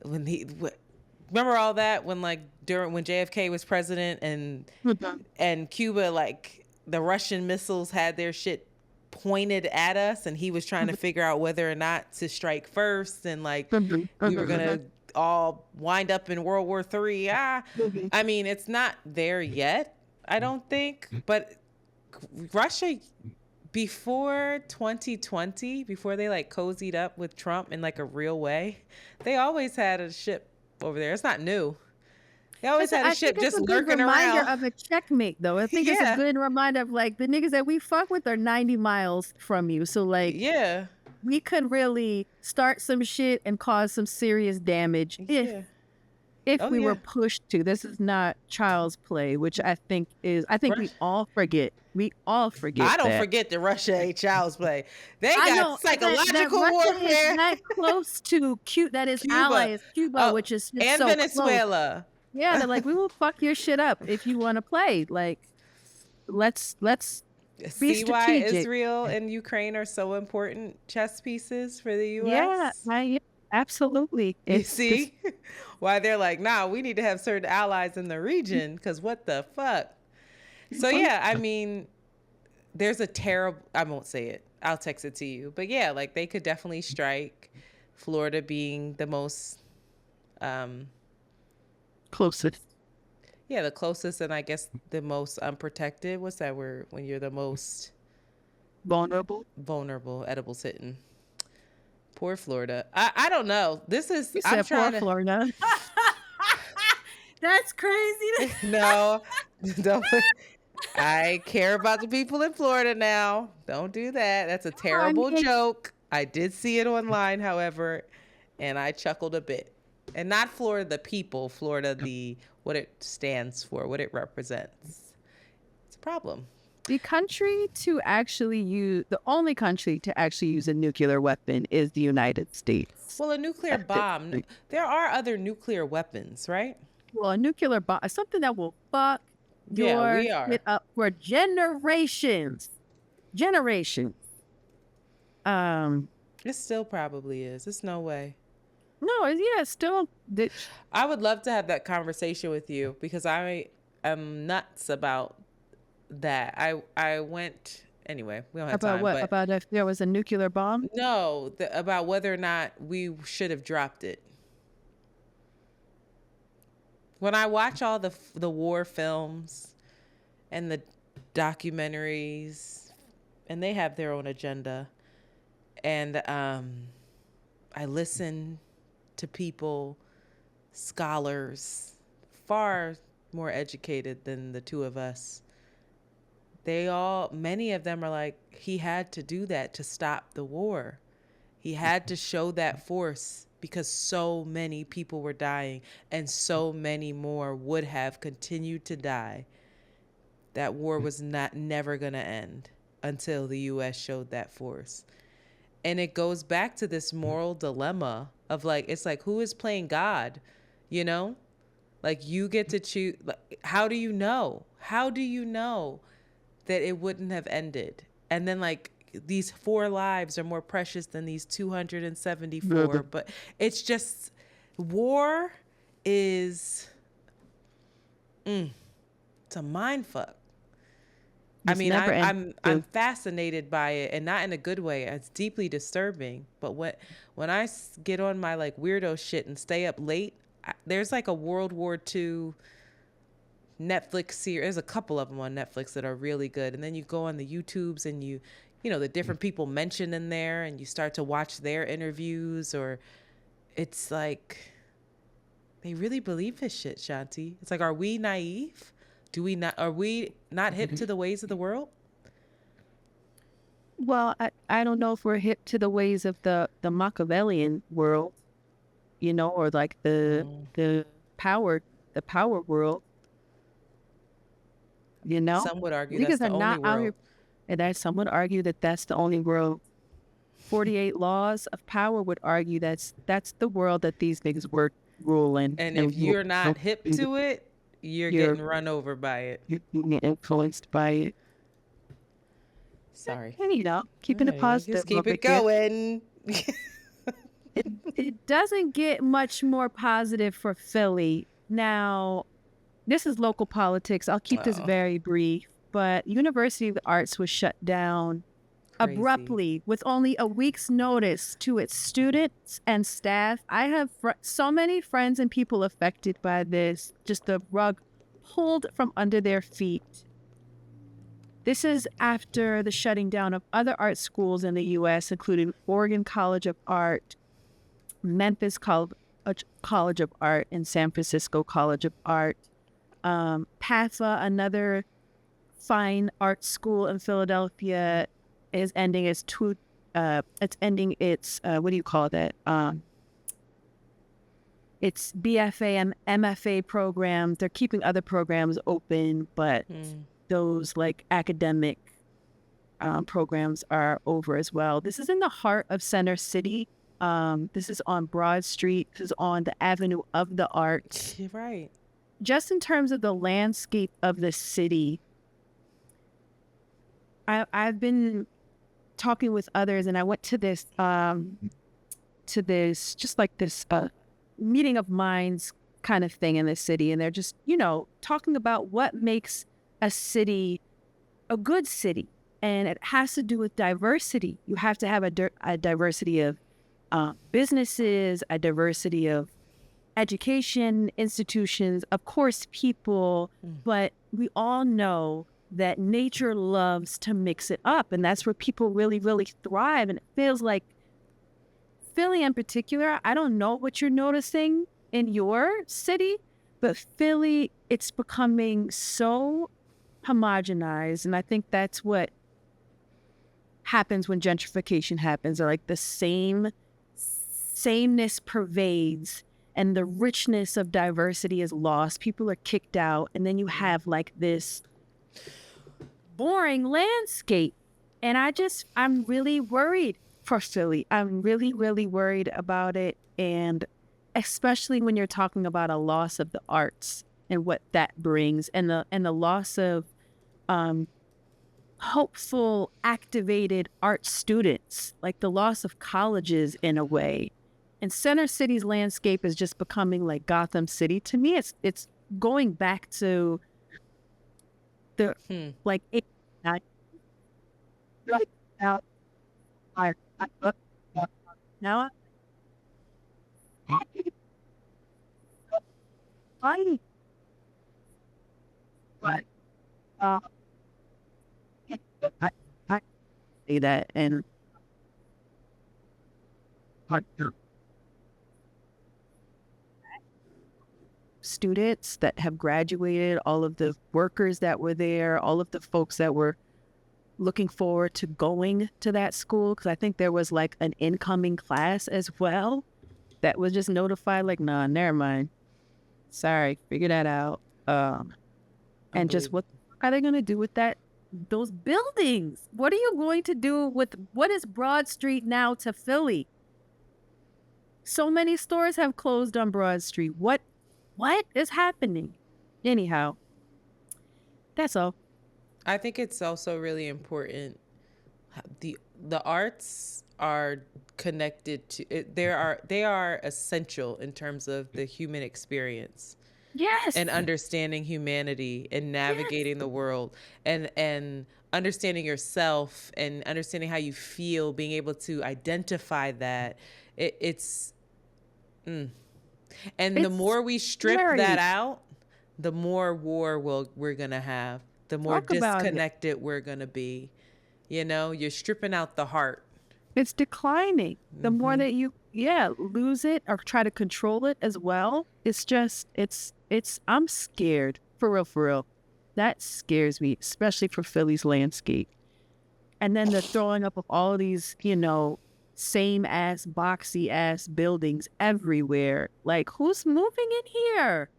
remember all that when like when JFK was president and Cuba, like the Russian missiles had their shit pointed at us and he was trying to figure out whether or not to strike first, and like we were gonna all wind up in World War III. I mean, it's not there yet, I don't think, but Russia before 2020, before they like cozied up with Trump in like a real way, they always had a ship over there. It's not new. They always had a ship just lurking around. It's a good reminder of a checkmate, though. I think it's a good reminder of like the niggas that we fuck with are 90 miles from you. So like, we could really start some shit and cause some serious damage if we were pushed to. This is not child's play, which I think we all forget. We all forget. I don't forget that Russia ain't child's play. They got psychological warfare. Is that close to that is Cuba. Allies Cuba, which is just and so Venezuela. Close. Yeah, they're like, we will fuck your shit up if you want to play. Like, let's see why Israel and Ukraine are so important chess pieces for the U.S. Yeah, absolutely. You see why they're like, nah, we need to have certain allies in the region, because what the fuck? So yeah, I mean, there's a terrible, I won't say it, I'll text it to you, but yeah, like they could definitely strike, Florida being the most closest. Yeah, the closest, and I guess the most unprotected. What's that word? When you're the most vulnerable, edibles hitting. Poor Florida. I don't know. This is, you said poor Florida. That's crazy. No, don't. I care about the people in Florida now. Don't do that. That's a terrible joke. I did see it online, however, and I chuckled a bit. And not Florida, the people, Florida, what it stands for, what it represents. It's a problem. The only country to actually use a nuclear weapon is the United States. Well, a nuclear bomb, there are other nuclear weapons, right? Well, a nuclear bomb is something that will fuck your shit up for generations. It still probably is. There's no way. No, still. I would love to have that conversation with you, because I am nuts about that. I went, anyway, we don't have time. About what? About if there was a nuclear bomb? No, about whether or not we should have dropped it. When I watch all the war films and the documentaries, and they have their own agenda, and I listen to people, scholars, far more educated than the two of us. Many of them are like, he had to do that to stop the war. He had to show that force because so many people were dying and so many more would have continued to die. That war was never going to end until the U.S. showed that force. And it goes back to this moral dilemma of like, it's like, who is playing God? You know, like you get to choose. Like, how do you know? How do you know that it wouldn't have ended? And then like, these 4 lives are more precious than these 274. But it's just, war is, it's a mind fuck. I mean, I'm fascinated by it, and not in a good way. It's deeply disturbing. But when I get on my like weirdo shit and stay up late, there's like a World War II Netflix series. There's a couple of them on Netflix that are really good. And then you go on the YouTubes and you know, the different people mentioned in there, and you start to watch their interviews, or it's like they really believe this shit, Shanti. It's like, are we naive? Are we not hip to the ways of the world? Well, I don't know if we're hip to the ways of the Machiavellian world, you know, or like the power world. You know, Some would argue that's niggas the are only not out world. here, and that some would argue that that's the only world. 48 laws of power would argue that's the world that these niggas were ruling And if and you're not hip to it, you're you're getting run over by it. you're being influenced by it. Sorry. And keeping it positive. Just keep over it here. going. It doesn't get much more positive for Philly. Now, this is local politics. I'll keep this Oh, very brief, but University of the Arts was shut down crazy. abruptly with only a week's notice to its students and staff. I have so many friends and people affected by this, just the rug pulled from under their feet. This is after the shutting down of other art schools in the U.S., including Oregon College of Art, Memphis College of Art, and San Francisco College of Art. PATHA, another fine art school in Philadelphia, is ending its what do you call that? Its BFA and MFA programs. They're keeping other programs open, but those like academic programs are over as well. This is in the heart of Center City. This is on Broad Street. This is on the Avenue of the Arts. You're right. Just in terms of the landscape of the city, I've been talking with others, and I went to this just like this meeting of minds kind of thing in the city, and they're just talking about what makes a city a good city, and it has to do with diversity. You have to have a diversity of businesses, a diversity of education institutions, of course, people, but we all know that nature loves to mix it up, and that's where people really, really thrive. And it feels like Philly in particular, I don't know what you're noticing in your city, but Philly, it's becoming so homogenized, and I think that's what happens when gentrification happens. Or like the sameness pervades, and the richness of diversity is lost. People are kicked out, and then you have like this boring landscape. And I'm really worried for Philly. I'm really, really worried about it. And especially when you're talking about a loss of the arts and what that brings, and the loss of hopeful, activated art students, like the loss of colleges in a way. And Center City's landscape is just becoming like Gotham City. To me, it's going back to the like 89. Right now, now I but I say that, and students that have graduated, all of the workers that were there, all of the folks that were looking forward to going to that school, because I think there was like an incoming class as well that was just notified like, nah, never mind. Sorry, figure that out. And just what are they going to do with those buildings? What are you going to do with, what is Broad Street now to Philly? So many stores have closed on Broad Street. What is happening? Anyhow, that's all. I think it's also really important. The arts are connected to it. They are essential in terms of the human experience. Yes. And understanding humanity and navigating the world, and understanding yourself and understanding how you feel, being able to identify that. And the more we strip that out, the more war we're going to have, the more disconnected we're going to be. You're stripping out the heart. It's declining. The more that you, lose it or try to control it as well, it's just, I'm scared. For real. That scares me, especially for Philly's landscape. And then the throwing up of all of these, same ass, boxy ass buildings everywhere. Like, who's moving in here?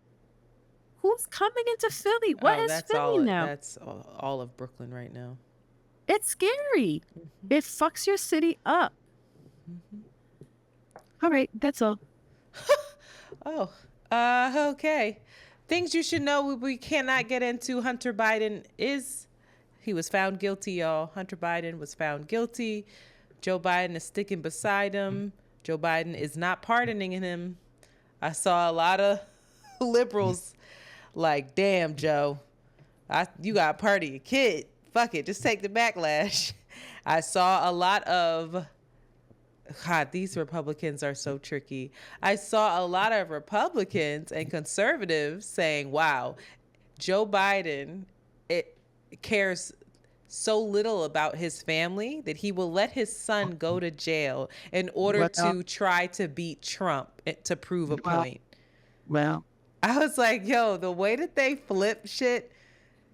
Who's coming into Philly? What Oh, is Philly now? that's all of Brooklyn right now. It's scary. Mm-hmm. It fucks your city up. Mm-hmm. All right, that's all. Oh, okay. Things you should know we cannot get into. Hunter Biden he was found guilty, y'all. Hunter Biden was found guilty. Joe Biden is sticking beside him. Joe Biden is not pardoning him. I saw a lot of liberals like, damn, Joe, you got to pardon your kid. Fuck it, just take the backlash. I saw a lot of God, these Republicans are so tricky. I saw a lot of Republicans and conservatives saying, wow, Joe Biden cares so little about his family that he will let his son go to jail in order Well, to try to beat Trump to prove a well, point. well. I was like, yo, the way that they flip shit,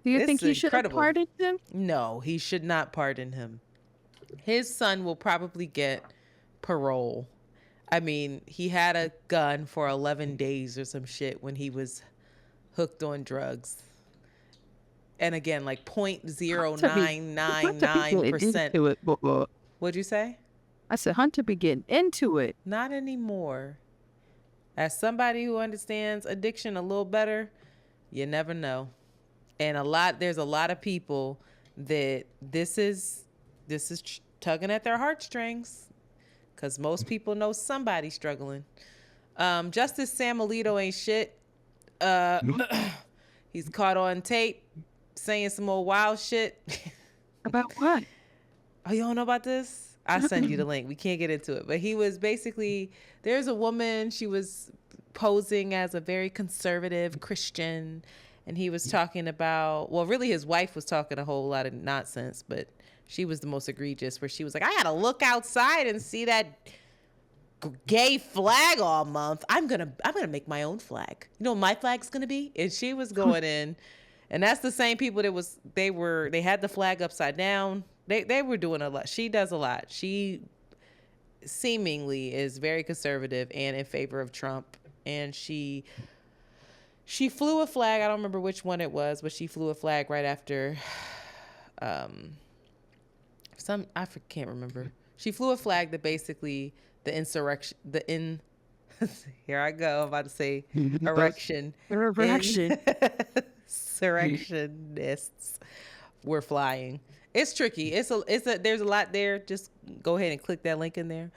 Do you think it's he should have incredible. pardoned him? No, he should not pardon him. His son will probably get parole. I mean, he had a gun for 11 days or some shit when he was hooked on drugs. And again, like Hunter be getting into 0.0999%. it. What'd you say? I said Hunter be getting into it. Not anymore. As somebody who understands addiction a little better, you never know. And there's a lot of people that this is tugging at their heartstrings, because most people know somebody struggling. Justice Sam Alito ain't shit. He's caught on tape saying some old wild shit. About what? Oh, you don't know about this? I'll send you the link. We can't get into it. But he was basically, there's a woman, she was posing as a very conservative Christian. And he was talking about, well, really his wife was talking a whole lot of nonsense, but she was the most egregious, where she was like, I gotta look outside and see that gay flag all month. I'm gonna make my own flag. You know what my flag's gonna be? And she was going in, and that's the same people they had the flag upside down. They were doing a lot. She does a lot. She seemingly is very conservative and in favor of Trump. And she flew a flag. I don't remember which one it was, but she flew a flag right after I can't remember. She flew a flag that basically here I go. I'm about to say erection. Erection. Insurrectionists were flying. It's tricky. There's a lot there. Just go ahead and click that link in there.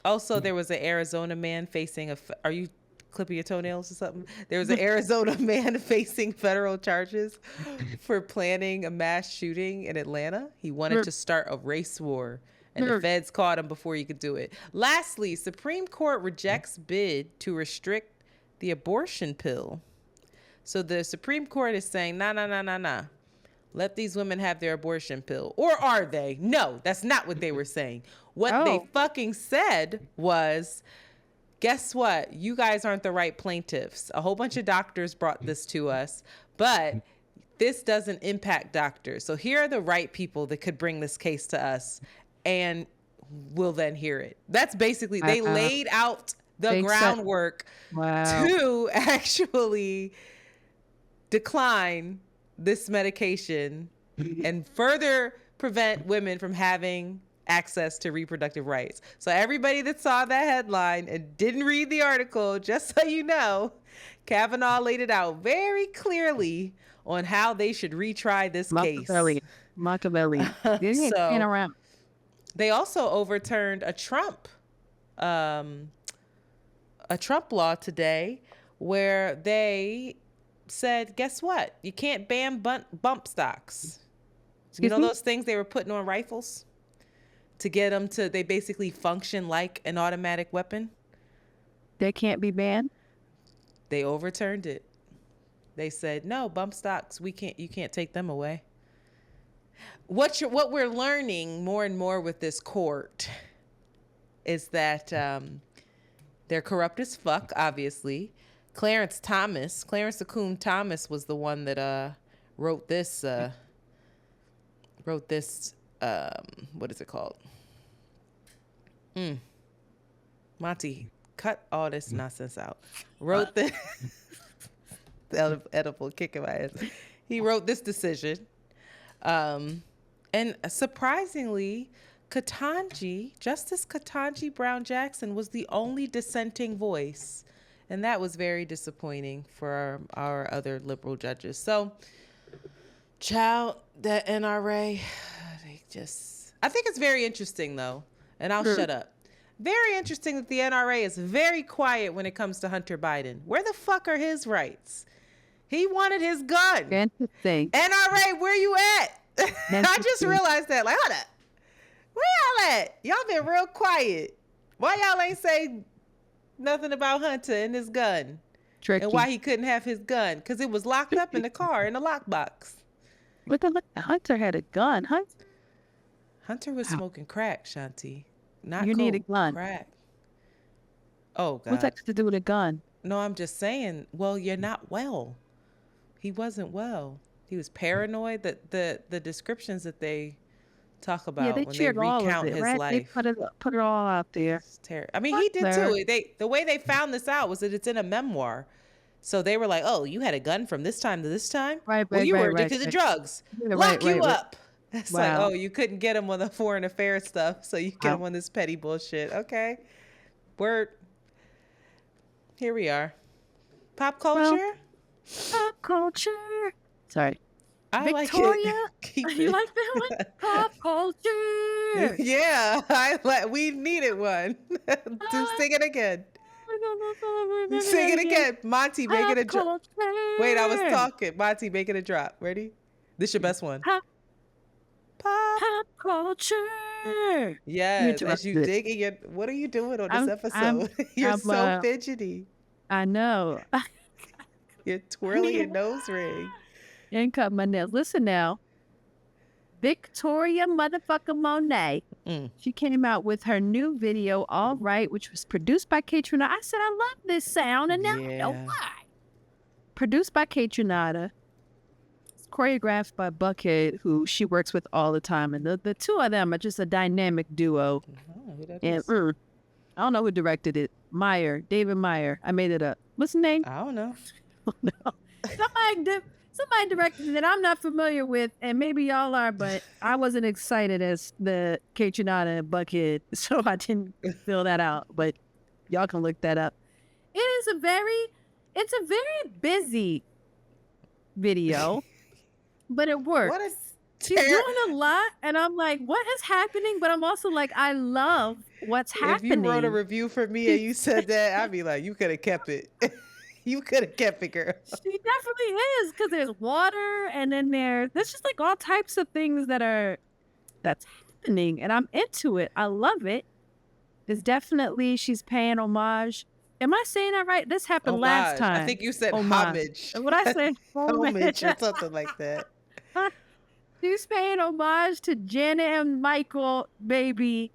Also, there was an Arizona man facing are you clipping your toenails or something? There was an Arizona man facing federal charges for planning a mass shooting in Atlanta. He wanted to start a race war, and the feds caught him before he could do it. Lastly, Supreme Court rejects bid to restrict the abortion pill. So the Supreme Court is saying, nah. Let these women have their abortion pill. Or are they? No, that's not what they were saying. What they fucking said was, guess what? You guys aren't the right plaintiffs. A whole bunch of doctors brought this to us, but this doesn't impact doctors. So here are the right people that could bring this case to us, and we'll then hear it. That's basically, they laid out the groundwork to actually decline this medication and further prevent women from having access to reproductive rights. So everybody that saw that headline and didn't read the article, just so you know, Kavanaugh laid it out very clearly on how they should retry this case. Machiavelli. So they also overturned a Trump law today, where they said, guess what? You can't ban bump stocks. You know those things they were putting on rifles to get them to, they basically function like an automatic weapon? They can't be banned? They overturned it. They said, no, bump stocks, you can't take them away. What we're learning more and more with this court is that they're corrupt as fuck, obviously. Clarence Accoon Thomas was the one that wrote this, what is it called? Monty, cut all this nonsense out. Wrote this. Edible kicking my ass. He wrote this decision. And surprisingly, Justice Ketanji Brown Jackson was the only dissenting voice. And that was very disappointing for our other liberal judges. So, child, that NRA, I think it's very interesting, though. And I'll shut up. Very interesting that the NRA is very quiet when it comes to Hunter Biden. Where the fuck are his rights? He wanted his gun. Interesting. NRA, where you at? I just realized that. Like, hold up. Where y'all at? Y'all been real quiet. Why y'all ain't say nothing about Hunter and his gun? Tricky. And why he couldn't have his gun? Because it was locked up in the car, in the lockbox. What the Hunter had a gun. Hunter was smoking crack, Shanti. Not you need a gun. Crack. Oh, God. What's that to do with a gun? No, I'm just saying, well, you're not well. He wasn't well. He was paranoid. The descriptions that they talk about when they recount his life. They put it all out there. I mean, he did too. The way they found this out was that it's in a memoir. So they were like, oh, you had a gun from this time to this time? Well, you were addicted to drugs. Lock you up. It's like, oh, you couldn't get him on the foreign affairs stuff, so you get him on this petty bullshit. Okay. Word. Here we are. Pop culture? Pop culture. Sorry. I Victoria, like it. You like that one? Pop culture. Yeah, we needed one. Just sing it again. Sing it again. Monty, make it a drop. Wait, I was talking. Monty, make it a drop. Ready? This your best one. Pop culture. Yes, as you dig in your... What are you doing on this episode? You're so fidgety. I know. You're twirling your nose ring. And cut my nails. Listen now. Victoria motherfucker Monét. She came out with her new video, All Right, which was produced by Kate Renata. I said, I love this sound, and now I know why. Produced by Kate Renata. Choreographed by Buckhead, who she works with all the time. And the two of them are just a dynamic duo. And I don't know who directed it. David Meyer. I made it up. What's his name? I don't know. Somebody directed it I'm not familiar with, and maybe y'all are, but I wasn't excited as the Kate Renata and Buckhead, so I didn't fill that out. But y'all can look that up. It's a very busy video, but it works. She's doing a lot, and I'm like, what is happening? But I'm also like, I love what's happening. If you wrote a review for me and you said that, I'd be like, you could have kept it. You could have kept it, girl. She definitely is, because there's water, and then there's just like all types of things that's happening, and I'm into it. I love it. It's definitely, she's paying homage. Am I saying that right? This happened last time. I think you said homage. What I say? Homage or something like that. She's paying homage to Janet and Michael, baby,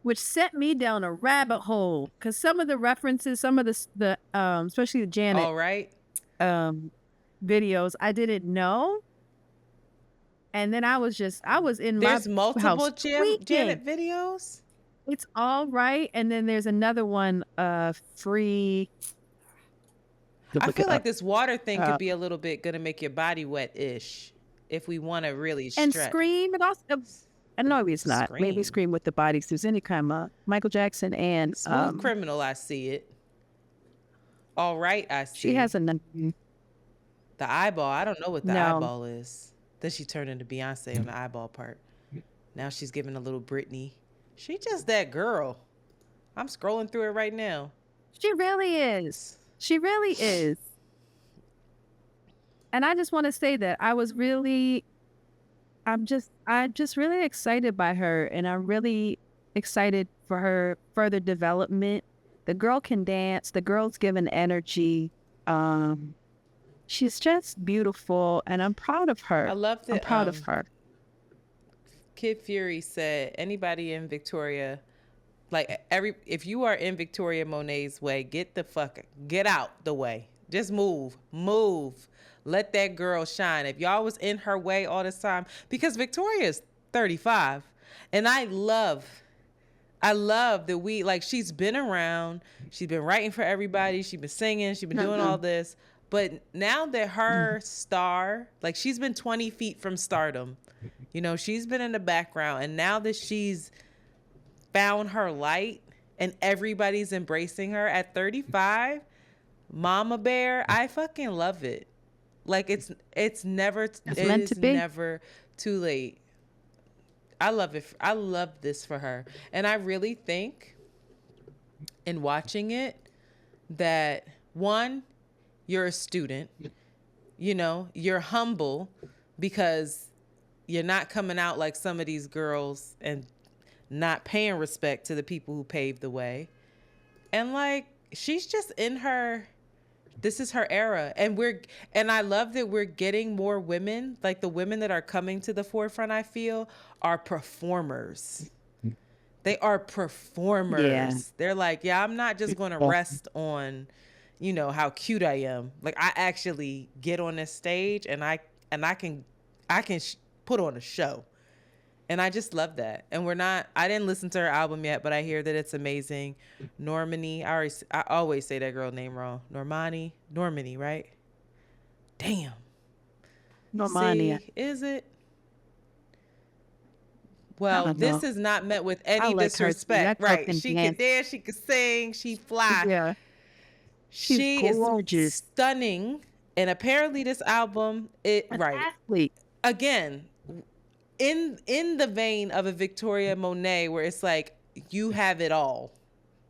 which set me down a rabbit hole. Because some of the references, some of the especially the Janet All Right videos, I didn't know. And then I was in There's my multiple house Janet videos? It's All Right. And then there's another one, Free. I feel like this water thing could be a little bit going to make your body wet-ish if we want to really stretch. And Scream. It also, I know it's not. Scream. Maybe Scream with the bodies. There's any kind of Michael Jackson and... Smooth Criminal, I see it. All Right, I see. She has a... The eyeball. I don't know what the eyeball is. Then she turned into Beyonce on the eyeball part. Now she's giving a little Britney. She just that girl. I'm scrolling through it right now. She really is. She really is. And I just want to say that I'm just really excited by her, and I'm really excited for her further development. The girl can dance. The girl's given energy. She's just beautiful, and I'm proud of her. I love that. I'm proud of her. Kid Fury said, anybody in Victoria, if you are in Victoria Monét's way, get out the way. Just move. Let that girl shine. If y'all was in her way all this time, because Victoria's 35, and I love that she's been around, she's been writing for everybody, she's been singing, she's been doing all this, But now that her star, like she's been 20 feet from stardom, you know, she's been in the background. And now that she's found her light and everybody's embracing her at 35, Mama Bear, I fucking love it. Like it's never never too late. I love it. I love this for her. And I really think in watching it that one, you're a student, you know, you're humble because you're not coming out like some of these girls and not paying respect to the people who paved the way. And like, she's just in her, this is her era. And I love that we're getting more women. Like the women that are coming to the forefront, I feel, are performers. They are performers. Yeah. They're like, yeah, I'm not just going to rest on, you know, how cute I am. Like I actually get on this stage and I can put on a show. And I just love that. And I didn't listen to her album yet, but I hear that it's amazing. Normani, I always say that girl name wrong. Normani, right? Damn. Normani. See, is it? Well, this is not met with any disrespect. Right. She can dance, she can sing, she fly. Yeah. She is stunning. And apparently this album, athlete. Again, in the vein of a Victoria Monét, where it's like, you have it all,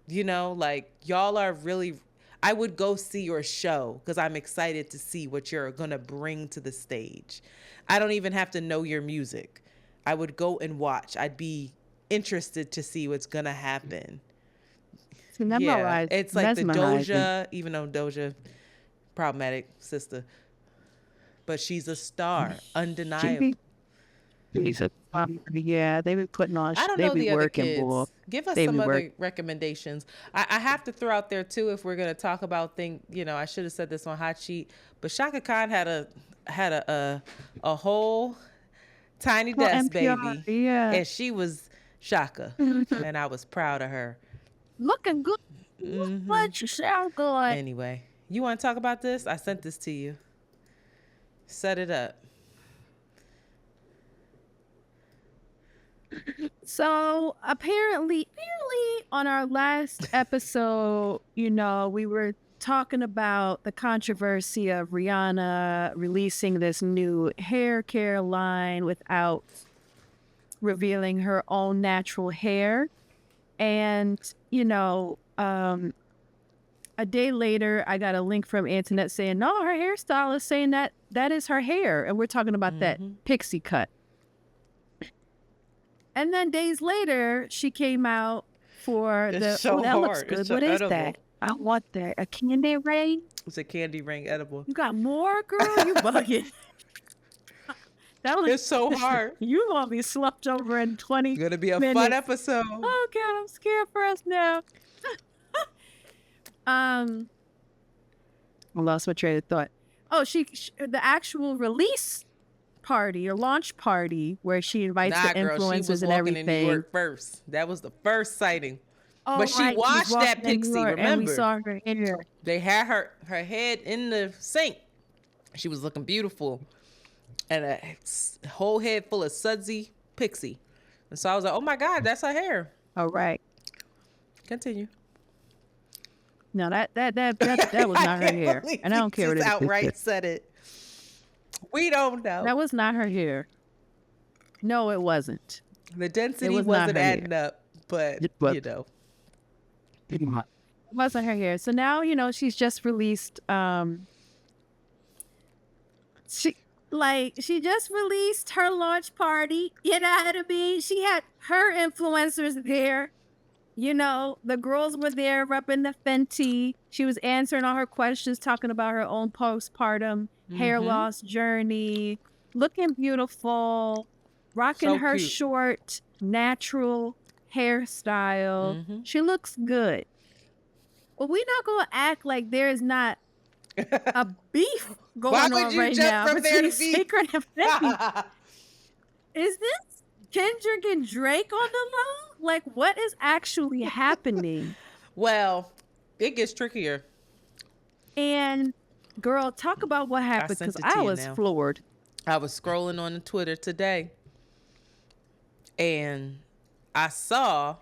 you know, like y'all are really, I would go see your show because I'm excited to see what you're going to bring to the stage. I don't even have to know your music. I would go and watch. I'd be interested to see what's going to happen. Yeah, it's like the Doja, even though Doja, problematic sister, but she's a star, undeniable. Yeah, they've been putting on. I don't know the other kids. Give us some other recommendations. I have to throw out there too, if we're gonna talk about things. You know, I should have said this on Hot Sheet, but Shaka Khan had a whole tiny desk NPR, baby, and she was Shaka, and I was proud of her. Looking good. What you sound good. Anyway, you want to talk about this? I sent this to you. Set it up. So apparently on our last episode, you know, we were talking about the controversy of Rihanna releasing this new hair care line without revealing her own natural hair. And, you know, a day later, I got a link from Antoinette saying, no, her hairstylist saying that is her hair. And we're talking about that pixie cut. And then days later, she came out for that looks good. What is that? I want that. A candy ring? It's a candy ring edible. You got more, girl? You bugging. It's so hard. You want to be slumped over in 20 It's going to be a minutes. fun episode. Oh, God, I'm scared for us now. I lost my train of thought. Oh, the actual release party or launch party where she invites the influencers and everything. In New York first. That was the first sighting. Oh, but she watched that pixie, remember? And we saw her hair. They had her head in the sink. She was looking beautiful. And a whole head full of sudsy pixie. And so I was like, oh my God, that's her hair. All right. Continue. No, that was not her hair. And I don't care what it is. Outright said it. We don't know. That was not her hair. No, it wasn't. The density wasn't adding up, but you know. It wasn't her hair. So now, you know, she's just released she just released her launch party. You know what I mean? She had her influencers there. You know, the girls were there repping the Fenty. She was answering all her questions, talking about her own postpartum hair loss journey, looking beautiful, rocking her short, natural hairstyle. She looks good. But we're not going to act like there is not a beef going on right now between Sacred and Fenty. Is this Kendrick and Drake on the low? Like, what is actually happening? Well, it gets trickier. And Girl, talk about what I happened because sent it to I you was now. floored. I was scrolling on Twitter today, and I saw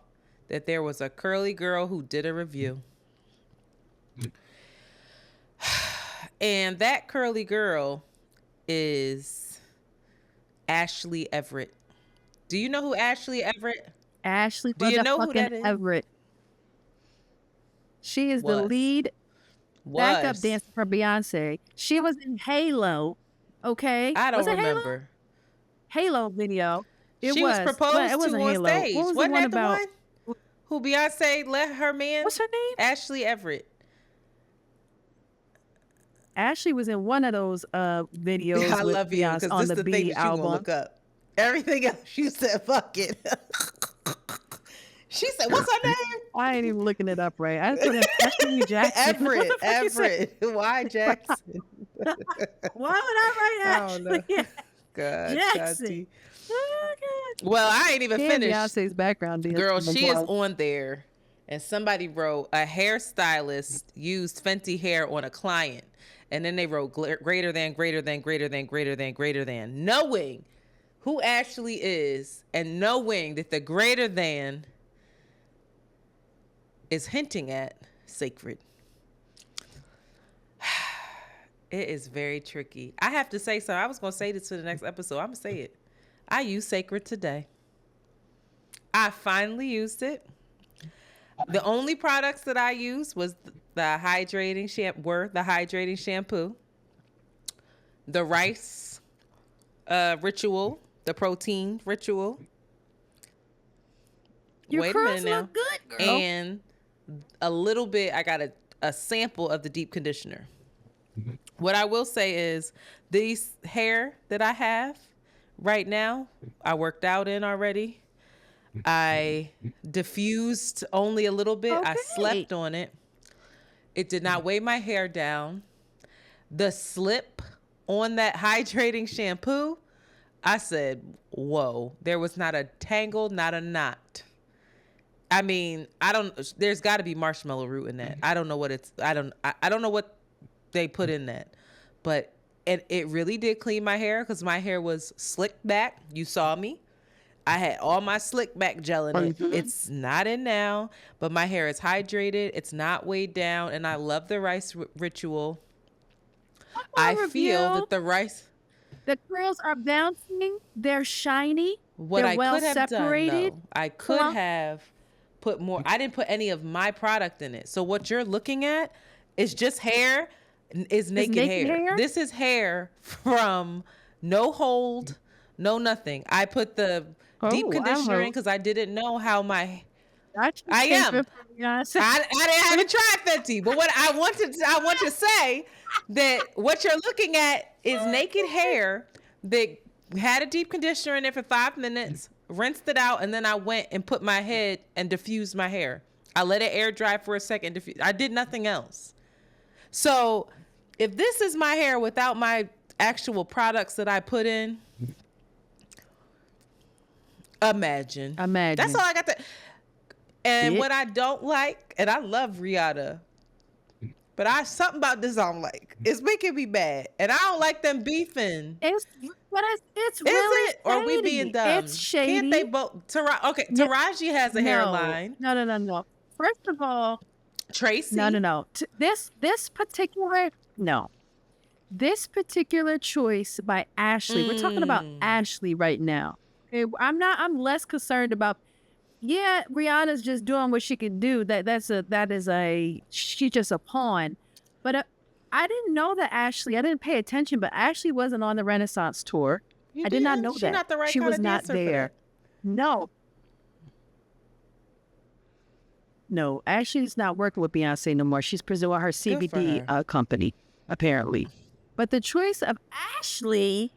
that there was a curly girl who did a review. And that curly girl is Ashley Everett. Do you know who Ashley Everett? Ashley Do you know who motherfucking that is? Everett. She is the lead backup Was. dancer for Beyonce. She was in Halo. Okay. I Was don't it Halo? remember. Video. It She was was. Well, it proposed to wasn't on Halo. What stage. was the Wasn't one that the about? one? Who Beyonce let her man? What's her name? Ashley Everett. Ashley was in one of those videos I with love you Beyonce because on this is the the thing B that you gonna album. look up. Everything else you said, fuck it. She said, "What's her name?" I ain't even looking it up right. I put in Ashley Jackson. Everett. Why Jackson? Why would I write I don't know. Ashley God, Jackson? Shanti. Oh, God. Well, I ain't even And finished. Beyonce's background dancer Girl, as she is well. on there, and somebody wrote a hairstylist used Fenty hair on a client, and then they wrote greater than, knowing who Ashley is, and knowing that the greater than is hinting at sacred. It is very tricky. I have to say so. I was going to say this for the next episode. I'm going to say it. I used sacred today. I finally used it. The only products that I used was the hydrating shampoo, the rice ritual, the protein ritual. Your Wait a curls minute now. look good, girl. And a little bit, I got a sample of the deep conditioner. What I will say is these hair that I have right now, I worked out in already. I diffused only a little bit. Okay. I slept on it. It did not weigh my hair down. The slip on that hydrating shampoo, I said, whoa, there was not a tangle, not a knot. I mean, there's got to be marshmallow root in that. I don't know what I don't know what they put in that, but it really did clean my hair because my hair was slicked back. You saw me. I had all my slick back gel in it. Mm-hmm. It's not in now, but my hair is hydrated. It's not weighed down, and I love the rice ritual. I feel that the curls are bouncing. They're shiny. What they're I well could have separated. done, though, I could have put more. I didn't put any of my product in it. So what you're looking at is just hair. Is naked hair. This is hair from no hold, no nothing. I put the deep conditioner in because I didn't know how my. I am. I haven't tried Fenty, but what I want to say that what you're looking at is naked hair that had a deep conditioner in it for 5 minutes, rinsed it out, and then I went and put my head and diffused my hair. I let it air dry for a second. I did nothing else. So if this is my hair without my actual products that I put in, imagine. That's all I got to. And what I don't like, and I love Rihanna, but something about this I don't like. It's making me mad, and I don't like them beefing. It's Is really it? Or are we being dumb? It's shady. Can't they both? Taraji has a hairline. No. First of all, Tracy. No. This particular choice by Ashley. We're talking about Ashley right now. Okay, I'm less concerned about. Yeah, Rihanna's just doing what she can do. She's just a pawn. But I didn't know that Ashley. I didn't pay attention, but Ashley wasn't on the Renaissance tour. I did not know that. Not the right she kind was of not there. No, Ashley's not working with Beyonce no more. She's pursuing her CBD company, apparently. But the choice of Ashley,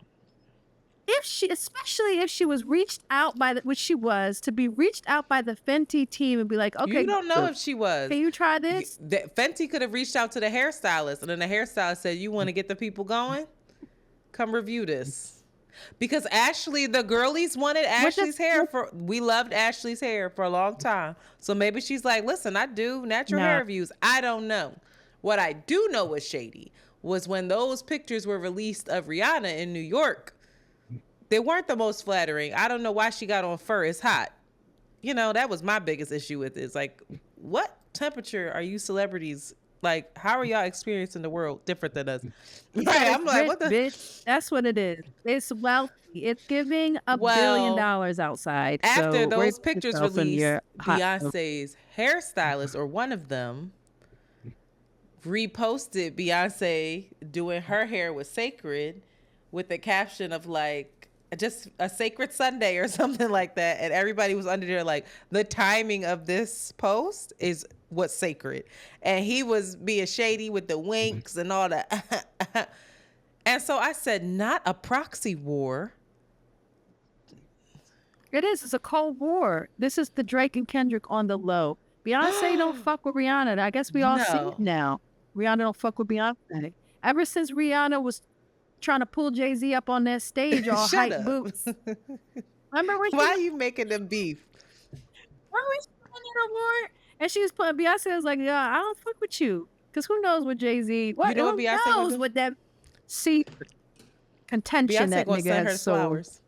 especially if she was reached out by which she was, to be reached out by the Fenty team and be like, okay, you don't know if she was. Can you try this? Fenty could have reached out to the hairstylist, and then the hairstylist said, "You want to get the people going? Come review this." Because Ashley, the girlies wanted Ashley's hair we loved Ashley's hair for a long time. So maybe she's like, listen, I do natural hair reviews. I don't know. What I do know was shady was when those pictures were released of Rihanna in New York. They weren't the most flattering. I don't know why she got on fur. It's hot. You know, that was my biggest issue with it. It's like, what temperature are you celebrities? Like, how are y'all experiencing the world different than us? Right? I'm like, rich, what the? bitch. That's what it is. It's wealthy. It's giving $1 billion outside. After So those brace pictures yourself in released, your hot tub. Beyonce's hairstylist, or one of them, reposted Beyonce doing her hair was sacred with the caption of like, just a sacred Sunday or something like that. And everybody was under there like, the timing of this post is what's sacred. And he was being shady with the winks and all that. And so I said, not a proxy war. It is. It's a cold war. This is the Drake and Kendrick on the low. Beyonce don't fuck with Rihanna. I guess we all see it now. Rihanna don't fuck with Beyonce. Ever since Rihanna was trying to pull Jay-Z up on that stage, all hype boots. Remember when? Why are you making them beef? Remember when she won that award and she was putting Beyonce was like, "Yeah, I don't fuck with you," because who knows what Jay-Z? What, You know what who Beyonce knows what that contention Beyonce that gonna nigga send her has sold. flowers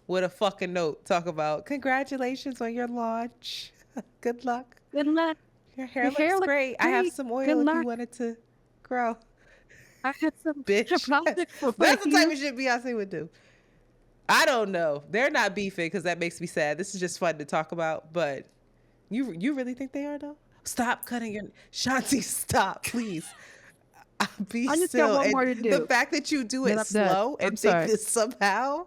with a fucking note. Talk about congratulations on your launch. Good luck. Good luck. Your hair looks great. I have some oil if you wanted to grow. I had some Bitch. That's the type of shit Beyonce would do. I don't know. They're not beefing because that makes me sad. This is just fun to talk about. But you really think they are though? Stop cutting your Shanti. Stop, please. Be I just still. got one And more to do. the fact that you do it slow and think this somehow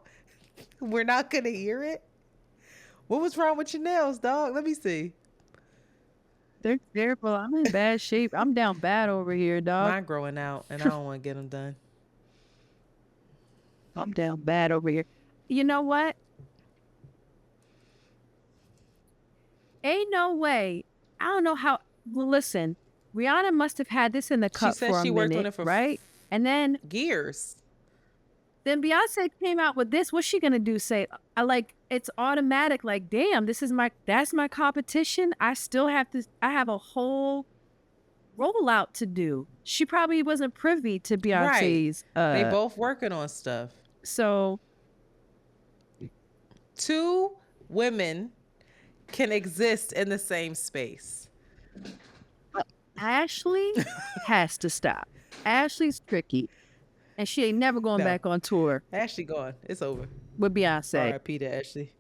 we're not gonna hear it. What was wrong with your nails, dog? Let me see. They're terrible. I'm in bad shape. I'm down bad over here, dog. Mine growing out, and I don't want to get them done. I'm down bad over here. You know what? Ain't no way. I don't know how. Well, listen, Rihanna must have had this in the cup for a minute, worked on it for right? And then years. Then Beyonce came out with this. What's she gonna do? Say, I like it's automatic. Like, damn, that's my competition. I have a whole rollout to do. She probably wasn't privy to Beyonce's. Right. They both working on stuff. So, two women can exist in the same space. Ashley has to stop. Ashley's tricky. And she ain't never going back on tour. Ashley gone. It's over. With Beyonce. R.I.P. to Ashley.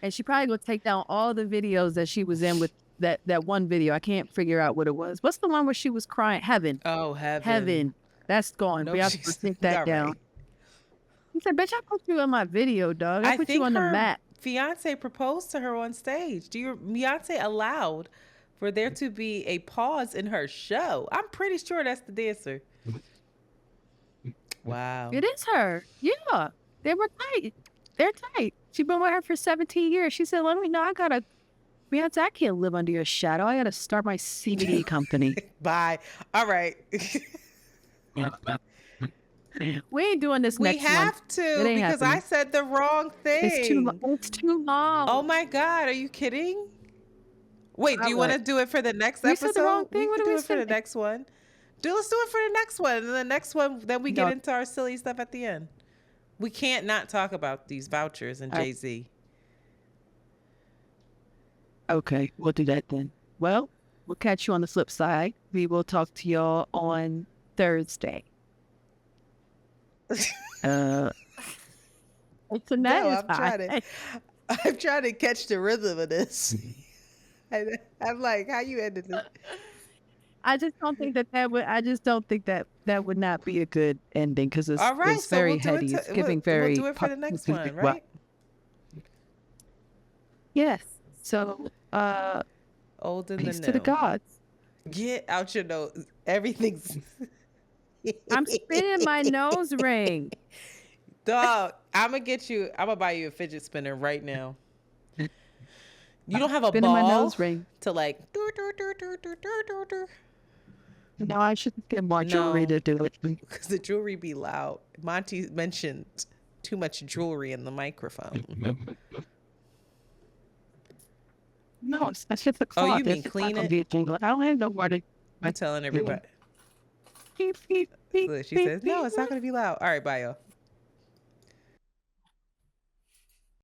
And she probably gonna take down all the videos that she was in with that one video. I can't figure out what it was. What's the one where she was crying? Heaven. Oh, Heaven. Heaven. That's gone. Nope, Beyonce will take that down. Right. He said, bitch, I put you in my video, dog. I put you on the map. Fiance proposed to her on stage. Beyonce allowed for there to be a pause in her show? I'm pretty sure that's the dancer. Wow. It is her. Yeah. They were tight. They're tight. She's been with her for 17 years. She said, let me know. Beyonce, I can't live under your shadow. I got to start my CBD company. Bye. All right. We ain't doing this next one. We have to because I said the wrong thing. It's too long. Oh my God. Are you kidding? Wait, do you want to do it for the next episode? Said the wrong thing. We can do it for the next one. Let's do it for the next one. And the next one, then we get into our silly stuff at the end. We can't not talk about these vouchers and Jay-Z. Okay, we'll do that then. Well, we'll catch you on the flip side. We will talk to y'all on Thursday. I'm trying to catch the rhythm of this. I'm like, how you ended this? I just don't think that would not be a good ending because it's, all right, it's very heady. It's giving very. We'll do it for the next one, right? Yes. So, old in the know. To the gods. Get out your nose. Everything's. I'm spinning my nose ring. Dog, I'm gonna buy you a fidget spinner right now. You don't have a ball my nose ring to like. No, I should get more jewelry to do it. Because the jewelry be loud. Monty mentioned too much jewelry in the microphone. No, that's just the cloth. Oh, you mean clean it? I don't have nobody. I'm telling everybody. Beep, Look, she beep, says, no, beep. it's not going to be loud. All right, bye, y'all.